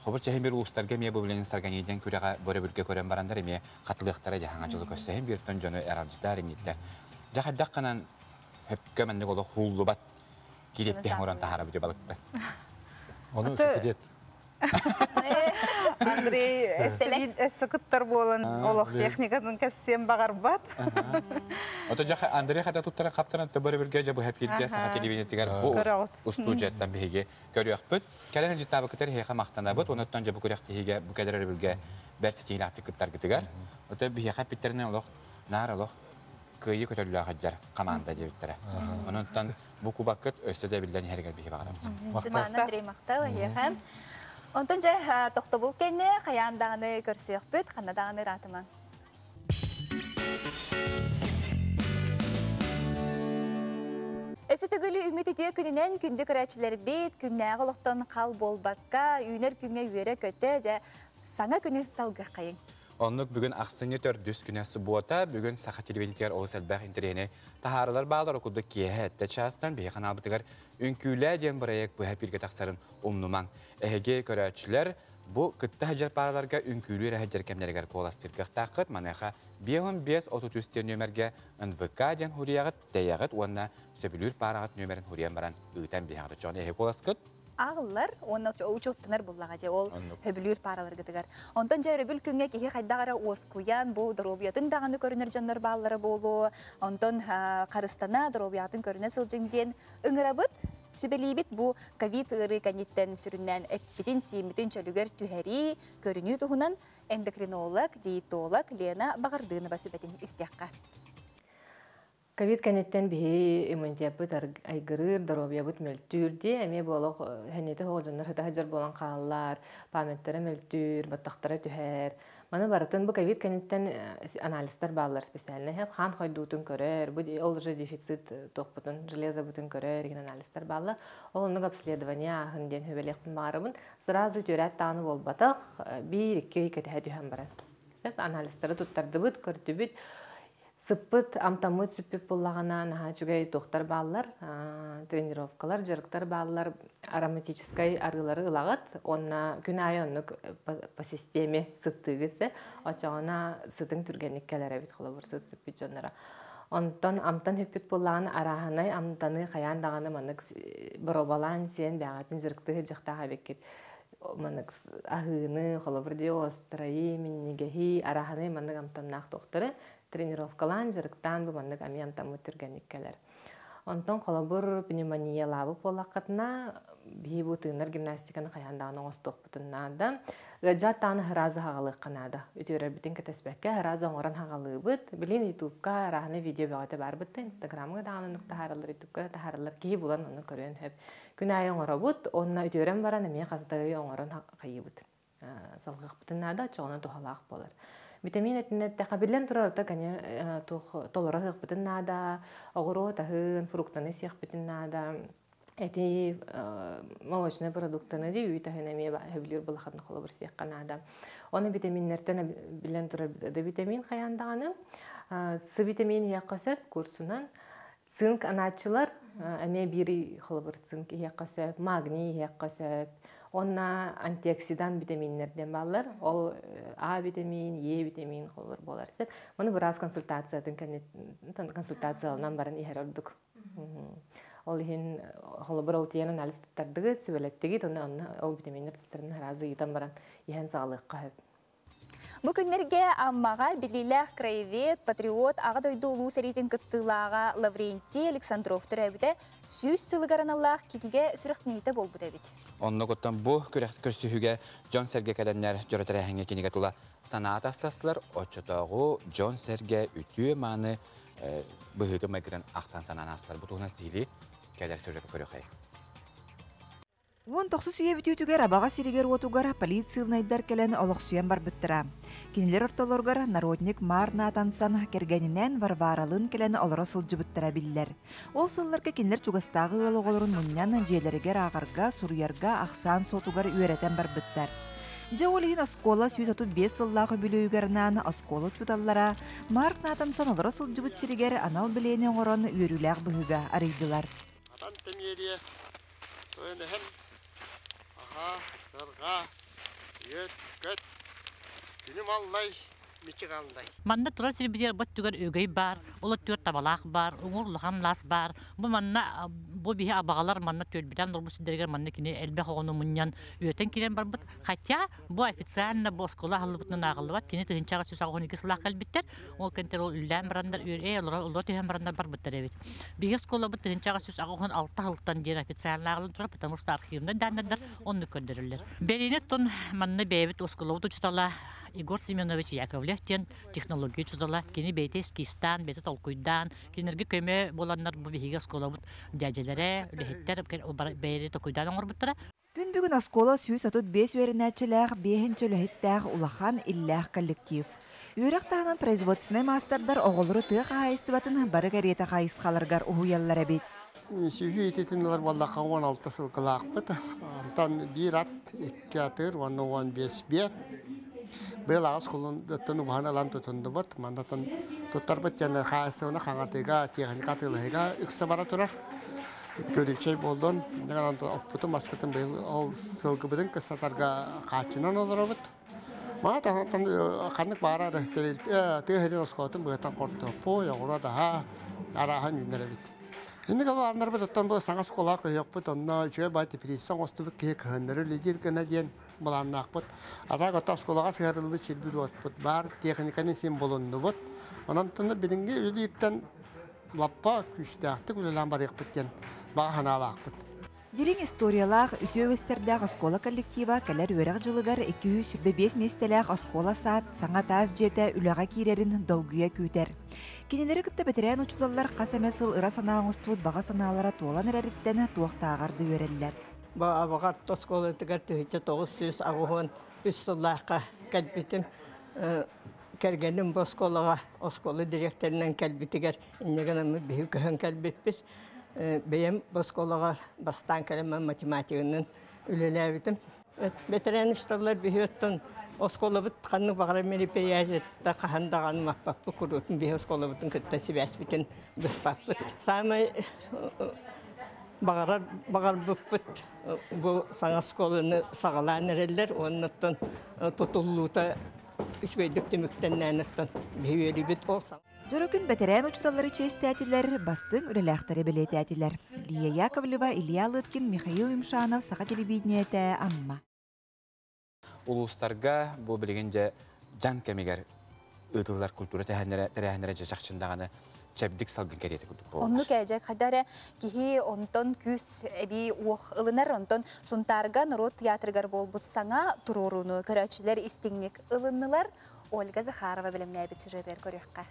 Қобыр чәхін бір ұлыстарға ме бұл білін ұстарға неден көреға бөрі бүлге көрен барандар еме қатылықтары жағаңа жылы көстәйін бір түн жоны әралжыдар еметтер. Жақаддақ қанан өпкі мәндік олық хулы бат келептен оран тахара бүде балықты. Оны сөкедет. Андрей өсі күттір болын олық техниканың көпсен бағар бат. Ота жақы Андрей қада тұттары қаптаран түбірі бірге жабы әпкелге сақа телевизиятығар бұл ұсту жаттан бейге көріяқ бүт. Кәлені жеттабы күттер хейқа мақтана бұт, оныттан жабы көріяқты хейге бұл кәдірі бірге бәрсі тейін ақты күттар күттігар. Ота бейге қапеттерінен олық, нар олық кыйы көтөлүлө хаджар команда дебиттере. Онтан бу кубакыт өстөдө билден хергел бихи багарам. Зимана дремактал яхам. Онтон же тохтобул кенне каяндаганы көрсөкпүт, канадаганы ратыман. Эсетөгөлү үмүт итие күнүнен күндү көрәчилер бит, күннәгы локтон кал болбакка, үйнер күнгө үйөрө көтө же саңа күнү салгы кайын. Онлук бүгін ақсыны төрдүс күнә суббота, бүгін сақа телевизиятер олысалбақ интерене тахарылар бағдар окудды кие әтті частан бейі қаналбытығар үнкүлі ден бұрайық бұға бірге тақсарын умнуман. Әхеге көрәтшілер бұл күтті хәджар параларға үнкүлі рәхәджар кәмлерігер қоластырғық тақыт манайға 5-5-33 нөмерге НВК ден хұрияғыт, дәяғыт, онына сөбілір парағыт нөмерін хұриян баран ұйтан бейғады жоғын әхе қоласқыт. Ağıllar, onun uçuğuttanır bullağa ol höbülür paralar gıdıgar. Ondan jayra bül künge ki haydağara oskuyan bu darobiyatın dağını görünür canlar bağları bolu. Ondan karıstana darobiyatın görüne sılcıngen ıngırabıt. Sübelibit bu kavit ırı kanitten sürünen ekbitin simitin çölüger tüheri görünüyor tuhunan endokrinolog, diyetolog Lena Bağırdığını basübetin istiyakka. Ковид канеттен бихи иммунитет айгырыр, даробиябыт мөлтүрде, эме болок хэнете хоожоннор хыта хаджар болан кааллар, памяттары мөлтүр, баттактары түһэр. Маны барытын бу ковид канеттен анализтер баалар специально хеп хан хойдуутун көрөр, бу ол уже дефицит токпутун, железо бутун көрөр деген анализтер баалар. Ол онук обследование хынден хөбелекпин барыбын, сразу төрөт тааны болбатак, 1-2 кете түһэн барат. Сеп анализтери туттардыбыт, көртүбүт. Сыппыт, амтамыт сүппеп болағана, наға жүгей тоқтар балылар, тренировкалар, жарықтар балылар, ароматическай арылары ылағыт, онна күн айы оннық по системе сыттығытсы, очағына сытың түргенік кәлер әбет қылы бір сыт сүппет жонлара. Онтан амтан хүппет болағаны арағанай амтаны қаяндағаны манық бұробалан сен бәғатын жарықтығы жақтаға бекет. Манық ағыны, қолы бірде острайы, миннегехи, арағанай манық амтаннақ тоқтары, тренировкалан жарықтан бұл мандық амиям тамы түргеніккелер. Онтон қолабыр пневмония лабы болаққатына бей бұтынар гимнастиканы қаяндағының остық бұтыннада. Жаттаны ғыразы хағалық қанада. Өтеурер бітін кәтеспәкке ғыразы оңыран хағалы бұд. Білін ютубқа рағыны видео бағаты бар бұдты. Инстаграмға дағының тахарылар, ютубқа тахарылар кей бұлан оны көрен хөп. Күн айы оңыра бұд, онына өтеурен баран әме қаздығы оңыран қайы бұд. Салғық бұтыннада чоғына тұхалақ болар. Витамин этнет тахабилен турарта кане толора хыпытын нада, огуро тахын, фруктаны сехпытын нада, эти молочные продуктаны ди үйтахын эме хөбилер булахатын холы бір сехка нада. Оны витаминнерден билен турар да витамин хаяндаганы, С витамин яқасып курсунан цинк аначылар эме бири холы бір цинк яқасып, магний яқасып. Онна антиоксидант витаминнерден баллар, ол А витамин, Е витамин холор боларсы. Муну бираз консультациялардан барын ихерордук. Ол хин холобор ол тиен анализ туттардыгы, сөбөлеттиги, онна ол витаминнер тестерин харазы итан баран ихен саалыкка хөп. Бу күннерге аммага билилэх краевед, патриот, ага дойду улуу серитин кыттылаага Лаврентий Александров төрөбүтэ сүүс сылыгараналлах китиге сүрөктнейте болбут эбит. Онно коттан бу көрсөтүүгө Джон Серге каденнер жөрөтөрөһүнгө киниге тула санаат астаслар очотогу Джон Серге үтүү маны быһыты мегрен актан санаанастар бутугунан стили келер сөйрөп көрөкөй. Вон тохсус үйе бүтүтүгер абага сиригер отугар полициялнайдар келен олоксуян бар бүттіра. Кинилер ортолоргар народник Марна Тансан кергенинен Варваралын келен олоро сылжы бүттіра биллер. Ол сылларга кинилер чугастагы ылоголорун муннян желеригер агарга, суруярга, ахсан сотугар үйретен бар бүттер. Жаолихин оскола 135 сыллағы бүлөйгернан оскола чуталлара Марна Тансан олоро сылжы бүт сиригер анал билейне оңорон үйрүләк быһыга арыйдылар. Сырға, ет, көт, күнім аллай, мичик алындай. Манна турар сирбидер бат түгер өгөй бар, ола түгер табалақ бар, оңурлыхан лас бар. Бу манна бу бихи абагалар манна төлбиден дорбу сидергер манна кини элбе хоғону муньян үйетен кирен бар бут. Хотя бу официально бу оскола халыбытын ағылы бат, кини тыгынчаға сөз ағуын екі сылақ әлбиттер. Ол кентер ол үллән барандар, олар түйен барандар бар буттар эбит. Биги оскола бут тыгынчаға сөз ағуын 6 халықтан ден официально ағылын тұрар, потому что архивында дәннердер, онны көрдірілер. Беринет тон манна бейбит оскола бут учтала Игорь Семенович Яковлевтен технология чузала кини бейтес кистан бете толкуйдан кинерге көмө боланнар бу биһиге сколабыт дяжелере лехеттер бери токуйдан оңорбуттара. Күн бүгін оскола сүйіс отут 5 верінәтчіләғ 5-нчі лөһиттәғ улахан илләғ коллектив. Үйрәк тағынан производственный мастердар оғылыры тұйық ағайыстыбатын бары кәрета қайысқаларғар ұхуяллар әбет. Сүйі ететінлер баллақа 16 сылқылақ бұд. Антан бір ат 2 атыр, 15 бер. Бұл ағыз құлын өттін ұбаған алан тұтынды бұд. Мандатын тұттар бұд жәнді қайыстығына қаңатыға, техника тылығыға үксі бара тұрар. Көрікчей болдың, оппытым, аспытым ол сылғы бұдың қыстатарға қачынан олар бұд. Ма таңатан қандық бара түйхеден осқотын бұғытан қорты по, яғыра daha арахан үнері бит. Енді қалу арнар бұд, оттан бұл саңас қола көйек бұд, онна үшіге байты прессан осты бұд кей күйіндері лидер кіні ден бұланнақ бұд. Атақ отта осқолаға сығарылы бұд, селбі бұд, бар техниканың сен болынды бұд. Онан тұнды бірінге үлі ептен лаппа күштәқті күлілен барық бұдкен баға ханалақ бұд. Дерин историялах үтөбестердәг оскола коллектива кәләр өрәк жылыгар 205 местеләг оскола саат саңа таз жете үләгә кирерин долгуя күтер. Кинеләре китте бетерән учуллар касамесыл ыра санагыстут бага саналара туалан эрәриттәне туактагарды өрәлләр. Ба абага оскола тегәр тәһичә 900 агыгын 3 сыллакка кәлбитем кергәнем осколага оскола директорынан кәлбитегәр иннегәнәм бихи кәһән кәлбитбез. Бейем босколага бастан калема математигинен үлеләбитим. Бетерән иштарлар бихеттен осколабыт ханны багара мероприятиетта кахандаган маппаппы курутун бих осколабытын кытта сибәсбитин биспаппыт. Самай багарбыппыт бу саңа сколаны сагалан эреллер, оннаттан тотуллута үчгөйдүк демектеннәнеттен бихверибит болсаң. Жорокүн бәтерән учталары честәтиләр, бастың үреләхтәре белетәтиләр. Лия Яковлева, Илья Лыткин, Михаил Имшанов, Саха телевидениеті Амма. Улустарға бұл білгенде жан кәмегер ұтылар культура тәрәхінері жақшындағаны чәбдік салгын кәреті күлдік болар. Онны кәжек қадары кихи онтон күс әбі уқ ылынар онтон сұнтарға народ театргар бол бұтсаңа тұруруну көрәчілер істіңнек ылынылар Ольга Захарова білімне әбет сюжеттер көріққа.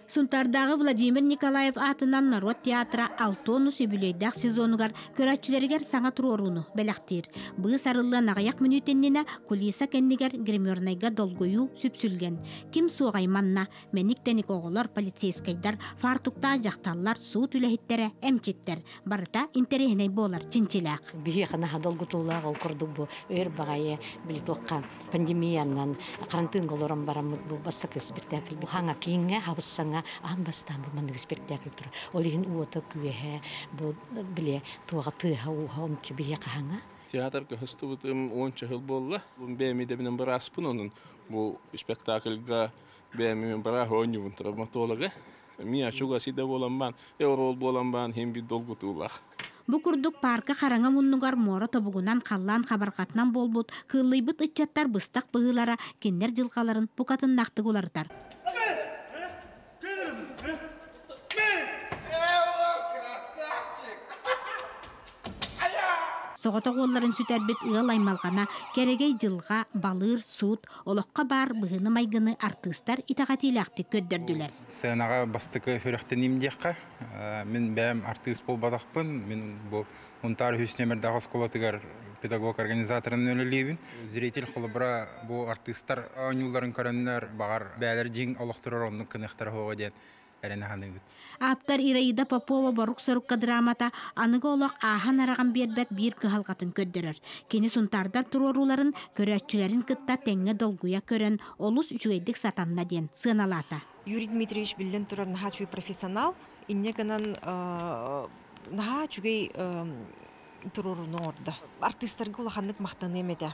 Сунтардағы Владимир Николаев атынан народ театра алтону сөбілейдақ сезонугар көрәтчілергер саңа тұруруну бәләқтер. Бұғы сарылы нағаяқ мүнетеннені кулиса кәннігер гримернайға долгою сүпсүлген. Ким суғайманна, мәниктенік оғылар полицейскайдар, фартукта жақталлар суу түләхеттері әмчеттер. Барыта интерехіней болар чинчилақ. Бихи қана долгутулақ ол күрді бұ өр бағайы білітоққа пандемиянан қарантын ғолорын барамыд бұ бассақы спектакль бұ хаңа кейінге хабыссаңа амбастан бу мандык спектакль тур. Олигин уота күе бу биле туга тыга уха ончу бие каханга. Театр көхөстү бутым 10 жыл болла. Бу бемиде менен бир аспын онун бу спектакльга бемимен бара хоню драматолога. Мия шуга сиде боламан, еврол боламан хем би долгутулах. Бу курдук парка хараңа муннугар мора тобугунан қаллан хабаркатынан болбут, кыллыйбыт ыччаттар быстак быгылара кеннер жылкаларын букатын нактыгулардар. Соғыта қолларын сүтәрбет ұғыл аймалғана, керегей жылға, балыр, суд, олыққа бар бұғыны майгыны артыстар итағатилақты көддірділер. Сәнаға бастықы көріқтен емдеққа. Мен бәм артист бол бадақпын. Мен бұл ұнтар хүснемердағы сколатығар педагог организаторын өлілейбін. Зритель қылыбыра бұл артисттар ауыныларын көрінлер бағар бәлер жең олықтырыр оның кынықтары хоға ден. Аптар Ираида Попова барук сорукка драмата аныга олақ ахан араған бербет бир кыхалгатын көддөрөр. Кени сунтардар туроруларын көрәтчүләрин кытта теңге долгуя көрөн олус үчүгейдик сатанна ден сыналата. Юрий Дмитриевич билден турар нахачуй профессионал, иннеганан нахачугей туроруну орда. Артисттарга улаханнык мактаны эмеде.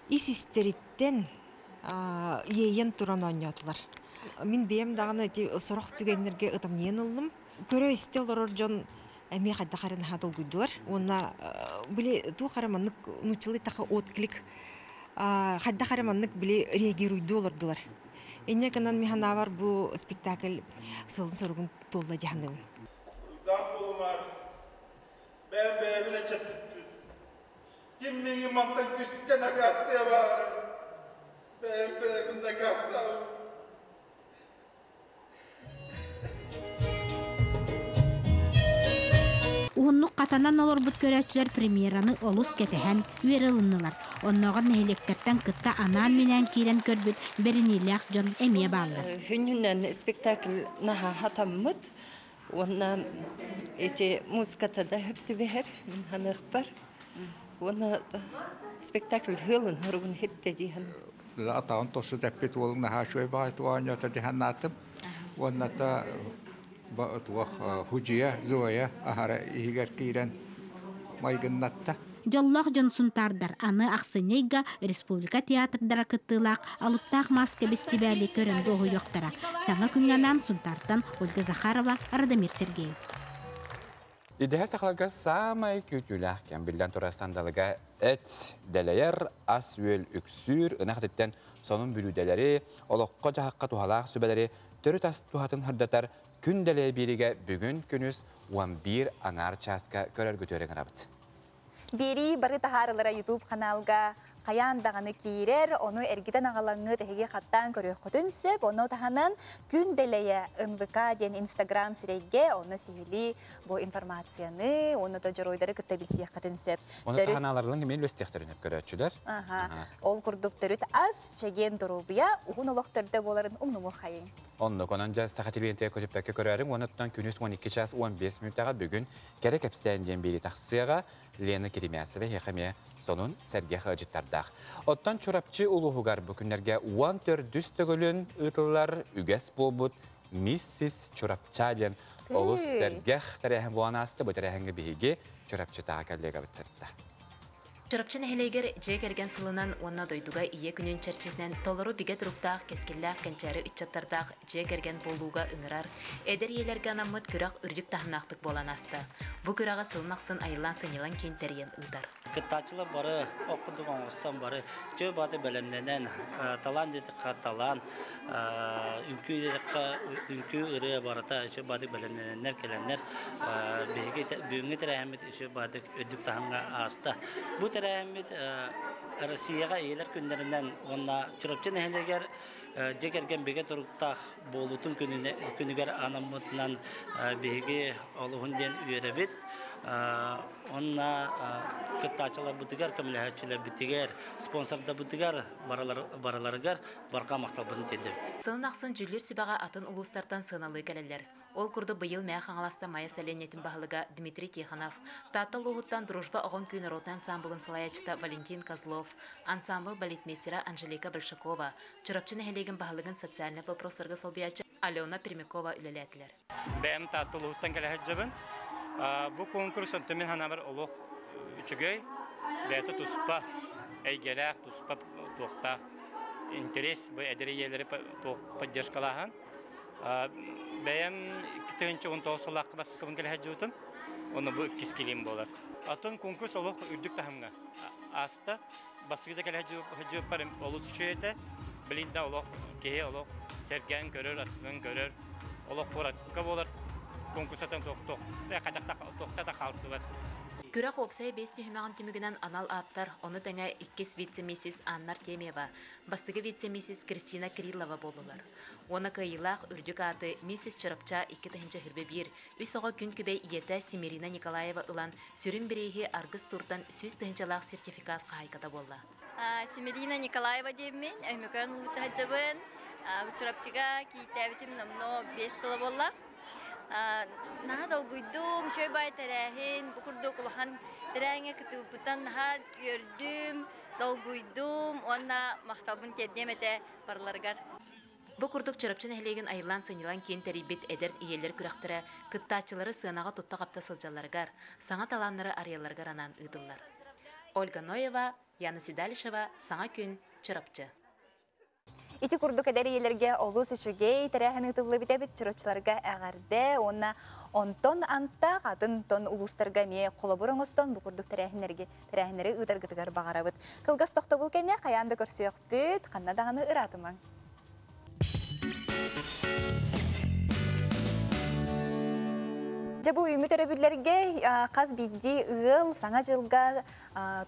Исистериттен ейен туран ойнотулар. Мин бем даганы сорох түгеннерге ытамнен ылдым. Көрө истелор жон эми кайда карын хадыл гүйдүлөр. Онна биле ту караманнык нучылы така отклик. Кайда караманнык биле реагируйдулардылар. Эне канан механавар бу спектакль сылын соргун толла жаһанным. Зак болмар. Бем бемине чепти. Kimliği mantan küstüken agastaya var. Ben bunda gasta. Уһуннук катанан олорбут көрәчүләр премьераны олус кетеһән үерылыннылар. Онногон нәһилектерден кытта анаан менен кирен көрбүт бериниләк жон эмие баалар. Хүннән спектакль наха хатаммыт. Онна эти музыката да хөптүбәһәр мин ханыкпар. Онна спектакль хылын хоргун хитте диһән. Ла таун тосу тәппит улың наха шуй бай туанья та диһән натым. Онна та Баатуах хужия зоя ахара игер кирен майгыннатта. Жоллох жонсунтардар аны Аксынейга Республика театрдара кыттылак алыптах маска бестибәли көрөндө ойоктара. Саңа күнгәнан сунтартан Ольга Захарова, Радомир Сергеев. Идея сақларға самай көтіләк кән білден тұрастандалыға әт дәләйер ас өл үксүр ынақтеттен сонын бүлүдәлері, олыққа жағаққа тухалақ сөбәлері түрі тас тухатын хырдатар күн дәләй беріге бүгін күніз 11 аңар часка көрер көтерен арабыд. Бери бары тахарылара YouTube каналга каяндаганы киирер, оны эргитен агалаңы теге хаттан көрөк көтүнсөп, оны таханан күн делее МВК ден Instagram сирейге, оны сихили бу информацияны, оны да жоройдары кытта билсиях көтүнсөп. Оны таханаларылың емел өстектерінеп көрөтчүлер. Ол курдуктөрүт аз, чеген дұрубия, уғын олықтырды боларын умнуму хайын. Онны конанжа сақатилиенте көтіппәкі көрәрің, оныттан күніз 12 час 15 минуттаға бүгін керек әпсәнден бері тақсыға Лена Керемясова хекеме сонун сәрге хажыттардақ. Оттан чурапчы улуғығар бүкіндерге 14 дүстігілін ұтылар үгәс болбұд миссис чурапчаден олыс сәрге тәрәхін боланасты бұл тәрәхінгі бейге чурапчы таға кәллеға бұттырды. Чурапчын әхелегер жек әрген сылынан онна дойдуға ие күнін чәрчетінен толыру бігет руқтақ, кескелләқ, кәнчәрі үтчаттардақ жек әрген болуға ұңырар, әдір елерге анамыд күрақ үрдік тахынақтық болан асты. Бұ күраға сылынақсын айылан сынелан кен тәрген ұйдар. Кыттачылы бары, оқыдығын ұстан бары, жö баты бәлемненен, талан дедіққа талан, үнкі дедіққа үнкі ұры барата, жö баты бәлемнененер келенер, бүгінгі тәрәхімет жö баты өдік тахынға асты. Бұ тәрәхімет Россияға елер күндерінен онна чұрапчын әхелегер жекерген беге тұрықтақ болутын күнігер анамытынан беге олығын ден үйеребет. Онна кыттачылар бұтығар, көміләхетчілер бұтығар, спонсорда бұтығар, бараларығар, барға мақталбын тендебет. Сылын ақсын жүлер сүбаға атын ұлыстартан сыналы кәлелер. Ол күрді бұйыл мәқ аңаласта майя сәленетін бағылыға Дмитрий Тиханов, Татыл ұғыттан Дружба оғын күйін роты ансамблын сылаячыта Валентин Козлов, ансамбл балетмейстері Анжелика Большакова, чұрапчын әхелеген бағылығын социальный вопросырғы солбиячы Алена Пермякова үлеләтілер. Бәм Татыл ұғыттан кәләхет жабын. Бұл конкурсын төмен ханабыр олық үчігөй, бәті тұспа, әйгерәқ, тұспа тоқтақ, интерес, бұл әдірі елері поддержкалаған. Бәйім 2019 сылаққы басы көбін кәлі әджуытым, оны бұл кескелем болар. Атын конкурс олық үрдік тахымға. Асты, басығыда кәлі әджуып барым олық үшеті, білінде олық кеге олық сәрген көрір, асылын көрір, олық қоратқа болар. Конкурсатын тоқтата қалсы бар. Күрақ опсай 5 түйімаған түмігінен анал аттар, оны тәңе 2 вице-миссис Аннар Темева, бастығы вице-миссис Кристина Кириллова болулар. Оны кайылақ үрдік аты миссис Чырапча 2 тәхінші хүрбе бір, үс оға күн күбей иеті Семерина Николаева ылан сүрін бірейхи арғыз турдан 100 тәхіншалақ сертификат қайқата болла. Семерина Николаева деймін, әмекан ұлыты хаджабын, Чырапчыға кейтәбітім намно 5 сылы болла. Наха долгуйдум, шөй бай тәрәхін, бұқырды құлған тәрәңе күтіпітан наха көрдім, долгуйдум, онна мақтабын тәднеметі барларғар. Бұ күрдік чырапчын әхлеген айылан сынылан кен тәрибет әдерт иелер күрақтыры, күттачылары сынаға тұтта қапта сылжаларғар, саңа таланлары арияларғар анан ұйдылар. Ольга Ноева, Яна Сидалишева, Саңа күн, Чырапчы. Ити курдук эдер иелерге олус үчүгей тәрәхін ұтылы бітәбет чырапчыларға әғарды, онна онтон анта қатын тон улустарға ме қолабырыңыстон бұ курдук тәрәхінері ұтарғытығар бағарабыт. Кылғас тоқты бұл кәне қаянды көрсіяқ бүт, қаннадағаны ұратымаң. Жабу үміт өрөбүллерге қаз бидди ыл саңа жылга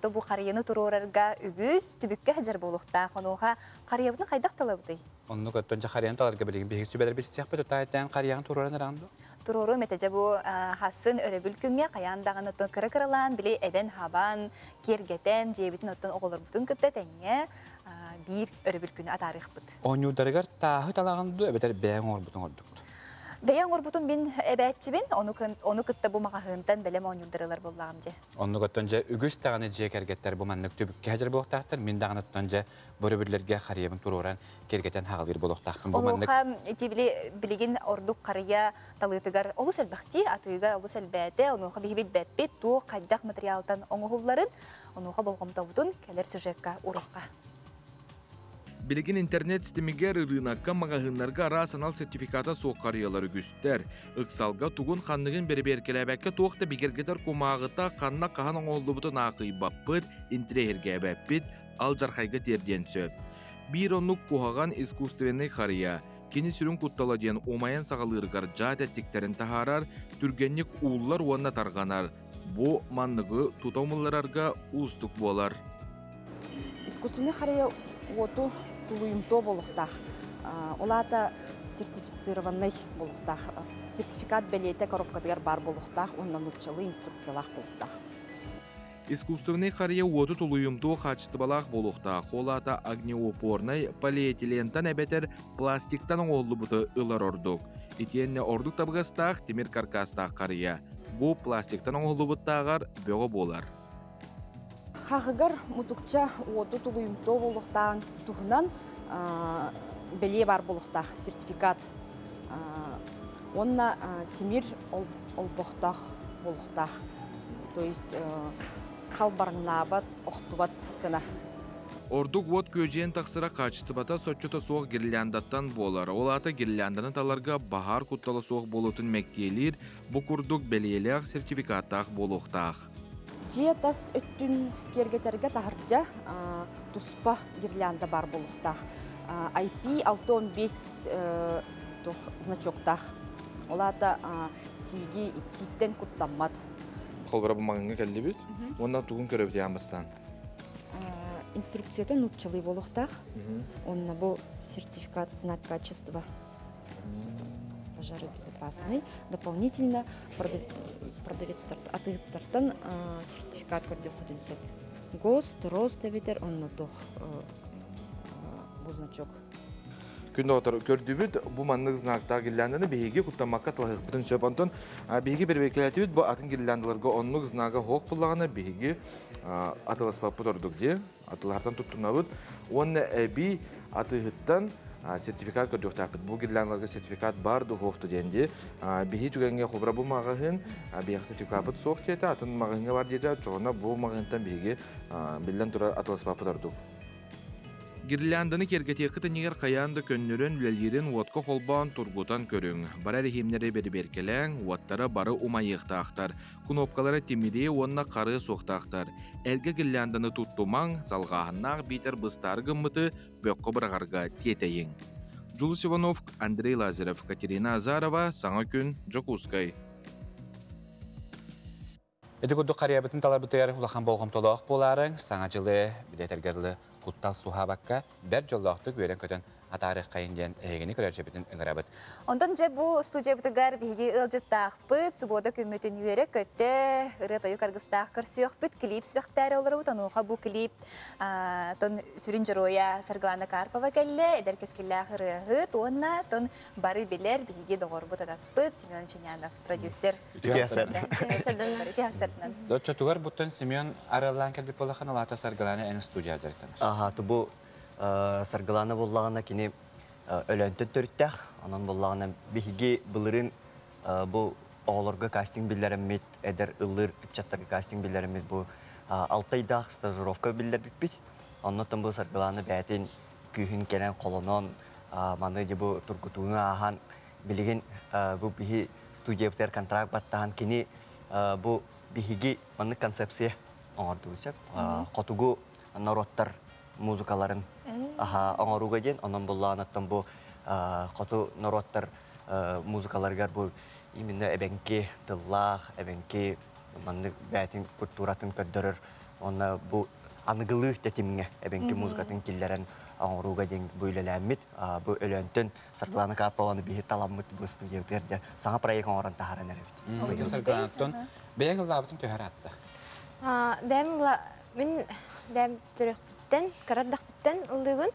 тобу қарияны турорарга үгіз түбікке хәжер болуқта қонуға қариябыны қайдақ талабыды? Онны көттөнчө қарияны таларга билген беги сүбелер бисияқ бет тайтан қарияны туроран аранды. Турору мете жабу хасын өрөбүл күнгө каяндаган оттон кыры-кырылан биле эбен хабан кергетен жебитин оттон оголор бутун кытта теңге бир өрөбүл күнү атарых быт. Онюдарыгар тахы талаганды эбетер бәң ор бутун ордук. Бәян орбутун бин эбәтчибин, onu кытта бу магахынтан белем онюлдарылар боллагам же. Онну көттөнчө үгүс таганы жекергеттер бу маннык түбүккө хажыр болуктактыр. Мен даганы тоттончо бөрөбүрлөргө карыябын туруран кергетен хагылыр болуктакпын. Бу маннык Тибили билигин ордук карыя талытыгар олус элбахти атыга олус элбәте, онуха бихибит бәтпет ту кайдак материалдан оңулларын, онуха болгомтобутун келер сюжетка урукка. Билигин интернет системигер рынокка магазинларга расанал сертификата соқ қариялары күстер. Ыксалга тугун ханныгын берберкелебекке тоқта бигергетер кумағыта қанна қахан оңолдубутун ақый баппыт, интерегерге бәппит, ал жарқайға терден сөп. Bir onluk kuhağan искусственный қария, кені сүрін құттала ден омайын сағалырғар жат әттіктерін тахарар, түргеннік уыллар уанна тарғанар. Бу манныгы тутамылларарға устук болар. Искусственный қария оту тулуйымто болуқтақ. Олата сертифицированный болуқтақ. Сертификат белейте коробкадығар бар болуқтақ, оннан учалы инструкциялақ болуқтақ. Искусственный қария оту тулуйымто қачыстыбалақ болуқтақ. Олата огнеопорный полиэтилентан әбетер пластиктан оңолы бұты ылар ордук. Итенне ордук табығастақ темір каркастақ қария. Бұл пластиктан оңолы бұттағар бөгі болар. Хағығар мұтықча оты тулуйымто болуқтағын тұғынан беле бар болуқтақ, сертификат. Онна темір олбоқтақ болуқтақ. То есть қалбарынабат, оқтубат кына. Ордук вот көжен тақсыра қачыстыбата сочута соқ гирляндаттан болар. Олата гирлянданы таларға бағар құтталы соқ болутын мәктейлер, бұ күрдік белелеғ сертификаттақ болуқтақ. Же тас өттін кергетерге тахырджа туспа гирлянда бар болуқтақ. IP 615 значоктақ. Олата сиптен құттаммат. Қолбыра бұмағыңға кәлді бет? Онна туғын көрөбіте амбастан? Инструкцияда нуччалый болуқтақ. Онна бұл сертификат знак качества. Пожаробезопасный. Дополнительно продавец атыттартан сертификат көрді құдынсып. ГОСТ, Ростовитер, онна тоқ бұл значок. Күнді отыр көрді бүт, бұл маннық знакта гирландыны бейге құттамаққа тылағық бұтын сөп антон. Бейге бір бекелеті бүт, бұл атын гирландыларға оннық знага хоқ бұлағына бейге атыласпап бұтырдық де, атылартан тұттына бүт. Онны әбей атығыттан сертификат көрдік тақыт. Бұл гирландыларға сертификат барды хоқты денде. Бейге түгенге құбыра бұл мағағын, бейге сертификат бұт соқ кеті, атын мағағынға бар деді, жоғына бұл мағағынтан бейге білден тұра атыласпап бұтырдық. Гирлянданы кергетеқі тінегер қаянды көннерін үлелерін уатқа қолбан тұргутан көрің. Бара рехимнері бері-беркеләң, уаттары бары умайықтақтар. Кнопкалары темире онна қары соқтақтар. Әлгі гирлянданы тұттумаң, салғағыннақ бейтер бұстары гыммыты бөққы бірғарға тетейін. Жулус Иванов, Андрей Лазарев, Катерина Азарова, Саңа күн, Жокускай. Эти күрді қариябытын талабытыр улахан болғым толуақ боларың, Саңа жылы білетергерлі Kuttал Сухабакка бер жоллақты көрен көтен атарық қайынден әйгені көрершепетін үңірабыт. Ондан же бұл студиябытыгар бігі ұлжыттақ бұд, сұбода көметін үйері көтті ұрытайы қарғыстақ көрсіяқ бұд клип сүріқтәрі олары бұд. Онуға бұл клип сүрін жыроя Сарғылана Карпова кәлі, әдер кескілләқ ұрығыт, онна бары білер бігі доғыр бұд адас бұд, Семен Чинянов, продюсер. Дотчатугар бұттын Семен арылан кәлбет болақан олата Сарғылана әні студия Бұл Сарғыланы болағына кені өлөнті түрттәқ, анан болағына бейге бұлырын бұл оғылырға кастинг білдерімет, әдір ұлыр үтчаттарға кастинг білдерімет бұл 6 айдақ стажировка білдер бітпет. Оннаттан бұл Сарғыланы бәтін күйін келен қолынан маны бұл тұргытуыны аған білеген бұл бейге студия бұтер контракт баттаған кені бұл бейге маны концепция оңырды өсеп. Қотуғы народтар музыкаларын оңаруға ден, онан болағын аттан бұл қоту народтар музыкаларгар бу именно эбенке тыллах, эбенке манны бәтин культуратын көддөрөр. Онна бу аныгылы тетимге эбенке музыкатын киллерен аңруга ден бүйлеләммит. Бу өлөнтөн саргланы капаланы бихи таламмыт бу студияларда саңа проект орын тахаран эребит. Сарглантон бәйгә лабытын төһәратта. Мен түрөктен, карадактан улдыгын.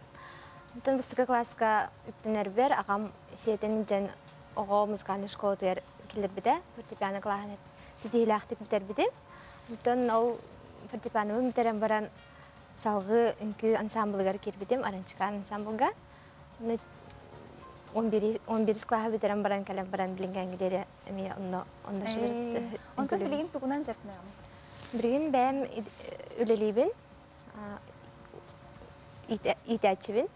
Тон быстыка класска үттенербер, агам сетен жан ого музыкальный школа тер килербиде, фортепиано клаһанет. Ситилахтык битербиде. Тон ол фортепиано битерен баран салгы үнкү ансамбльгар кирбидем, аранчыкан ансамбльга. 11 класса битерен баран калем баран билинген гидере эми онда шигирди. Онда билигин тугунан жарпнагам. Билигин бәм үлелибин. Итәчибин.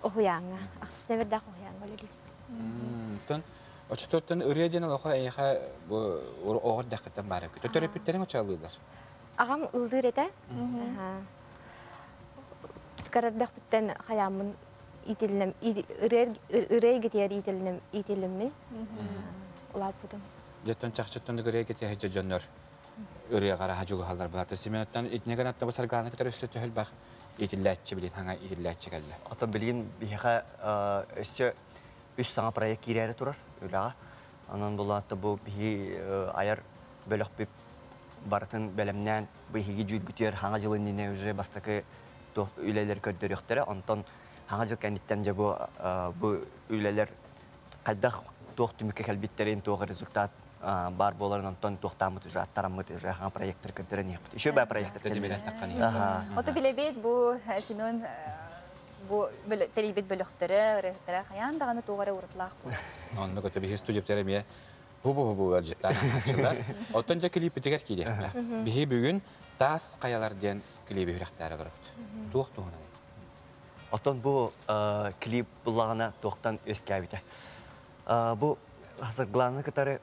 Охуянга. Аксына бердә охуянга үлелибин. Тон очтортон үрәден алга айха бу огыр дәкътән бар. Төтөрөптерең очалыйлар. Агам ылдыр эте. Карадак биттен хаямын ителнем үрәй гетер ителнем улапудым. Жаттан чакчыттан үрәй гетер хәҗә җаннар. Үрәй гара хаҗуга халлар булат. Семенаттан итнегән атта басар галаны көтөр өстө төһел баг. Итилләтче билен хаңа итилләтче келде. Ата билген биха өсө үс саңа проект кирәре турар. Үләгә. Анан булатта бу бихи аяр бөлөк бип бартын белемнән бихиги җүт бүтәр хаңа җылын дине уже бастакы үйләләр көддөрөктәре. Антон хаңа җыл кәниттән җә бу үйләләр кайдах тох түмүккә кәлбиттерин тох результат бар боларын антон тохтамыт уже аттарамыт уже хаңа проекттер көддөрен япты. Еще бай проекттер тәҗрибәләр таккан. Ота билебет бу Семен бу телебит бөлөктөрө, рехтере хаян даганы тугары урытлак бу. Онда көтө бихи студия теремия хубу аҗыттан хачылар. Отон жа клип тегер киде. Бихи бүгүн тас каялардан клип үрәхтәре көрөптү. Тук тугына. Отон бу клип булагына токтан өскәбите. Бу хәзергланы кытары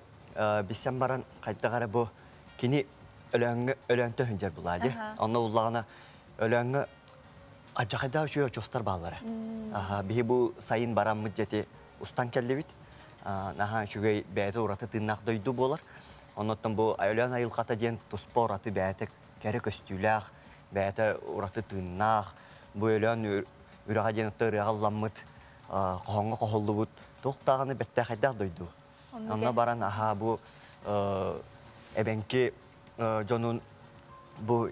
бисәм баран кайтагары бу кини өләңгө хинҗер булади. Аны улагына өләңгө аҗакайда шуя чостар баллары. Бихи бу сайын барам мөҗәте устан келдебит. Наха шугай бәйте ураты тыннак дойду болар. Оннан бу өләң айылката ден туспор аты бәйте кәре көстүләк, бәйте ураты тыннак. Бу өләң үрәгә ден тырыгалламыт, кохонга кохоллубут. Токтаганы бетте хайда дойду. Анна баран бу эбенки жонун бу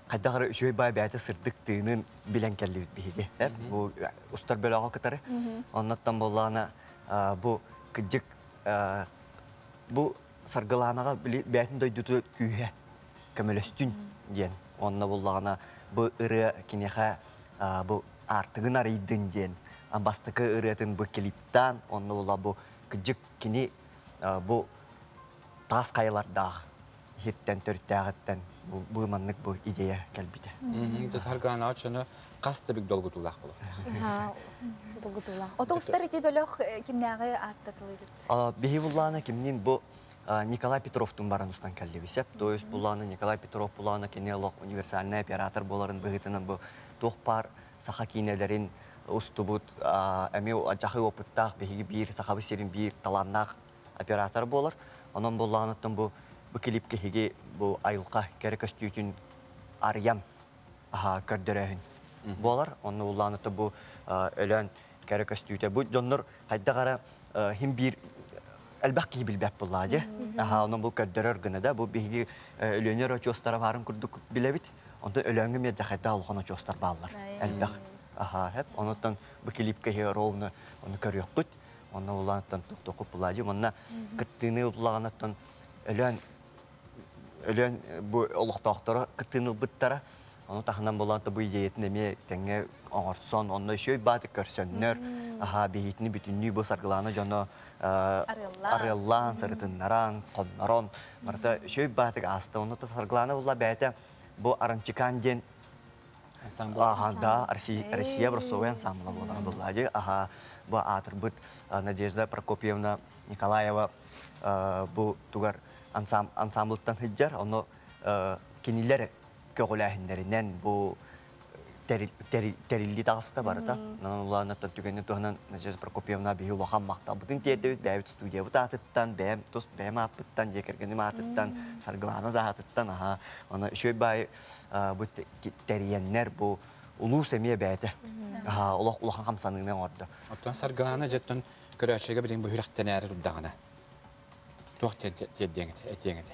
хайдагы жөй бай бәйте сырдык тыынын билен келдибит биге. Бу устар бөлөгө кытары. Оннан боллана бу кыжык бу саргаланага бәйтин дойдуту күйе көмөлөстүн ден. Онна боллагана бу ыры кинеха бу артыгын арыйдын ден. Бастыкы ырытын бу клиптан, онна болла бу кыжык кини бу тас кайыларда хиттен төрттәгәттән бу маннык бу идея келбите. Саргалана очону касты бик долгутулак булып. Долгутулак. Отостар ите бөлөк кимнәгы аттырылды. Бихи булланы кимнин бу Николай Петровтун баран устан келдибисеп. То есть булланы Николай Петров булланы кинелок универсальный оператор боларын быгытынан бу тохпар саха кинелерин устубут эми ажахы опыттак бихи бир сахабы серин бир таланнак оператор болар. Онон булланытын бу клипке хиги бу айылка керек көстүтүн арыям көрдөрөһүн болар. Онны булланыты бу өлөн керек көстүтө бу жоннор хайдагара хим бир элбак ки билбеп буллады. Онон бу көрдөрөр гына да бу биги өлөнөр очостара барын курдук билебит. Онда өлөнгө ме жахайда алган очостар баллар. Элбак хеп онотон бу клипке ровно оны көрөккүт. Онна булланытын токуп буллады. Монна кыттыны буллаганаттан өлөн бу олуктоктора кыттыны буттара. Onu tahnan bolanda bu ideyetini eme tenge ağırsan, onunla şöyle batı körsönler, beyitini bütünlüğü bu sargılanı canı arıyallan, sarıtınlaran, konnaran, marta şöyle batı astı, onu da sargılanı bolla beyte bu arançıkan den da Россия Бросовый ансамбл bolladı, bu atırbıt Nadezhda Prokopyevna Nikolaeva bu tugar ansambldan hiccar, onu kiniler köğüləhinlərindən bu терилли тағыста барыта. Нанан улаанаттан түгенне туғанан Надежда Прокопьевна бейі улахан мақтал. Бұтын терді бәйбіт студия бұт атыттан, бәйім апыттан, жекергенім атыттан, сарғыланы да атыттан. Оны үшөй бай бұт тәриеннер бұл улуу семье бәйті. Улахан қамсаныңмен орды. Оттан сарғыланы жеттен көрәшеге білін бұл хүрәқтен әрі ұддағына. Туақ әтеңеті.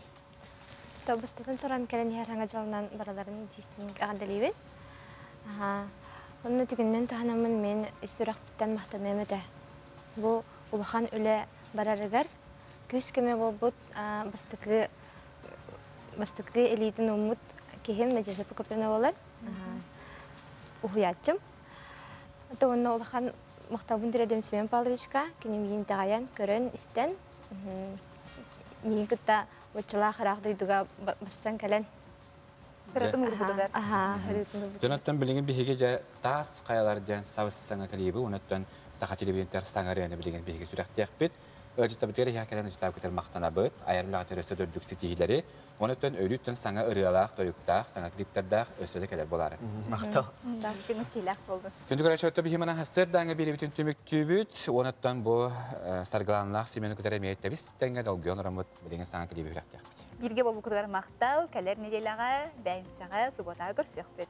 Тобыстатын туран кэлэн herhangi жолынан бараларын тестин ағандалейбін. Оны түгіннен тұханамын мен истирақтан мақтанайым өті. Бұл улахан өлі барарығар, күз көме бол бұд бастықы элитін ұмыд кейім Надежда Прокопьевна болар. Ухуятчым. Оны улахан мақтабын діредем Семен Павловичка, кенем ең тағаян көрін істен. Мен күтті Учила харах дойдуга бастан кален. Хырытын урбудугар. Дөнөттөн билеген биһиге жа тас каялар ден сабыссаңа калибы, онөттөн сахатилибинтер саңарыны билеген биһиге сүрәктәкбит. Öcütte biteri hikayelerini citap getir maqtanabıt, ayarlı terörist dördük sitihleri, onutun ölütten sana ırıalaq, toyuktaq, sana klipterdaq, ösöde kadar boları. Maqta. Bütün istilak oldu. Kündü görüşötte bir himana hasır, dağına biri bütün tümük tübüt, onuttan bu sargılanlaq, simenu kadar emiyette biz, denge dolguyon oramut, bilingen sana klibi hürektek. Birge bol bu kadar maqtal, kaler nedelağa, bәйінсаға, subotağa görsökbet.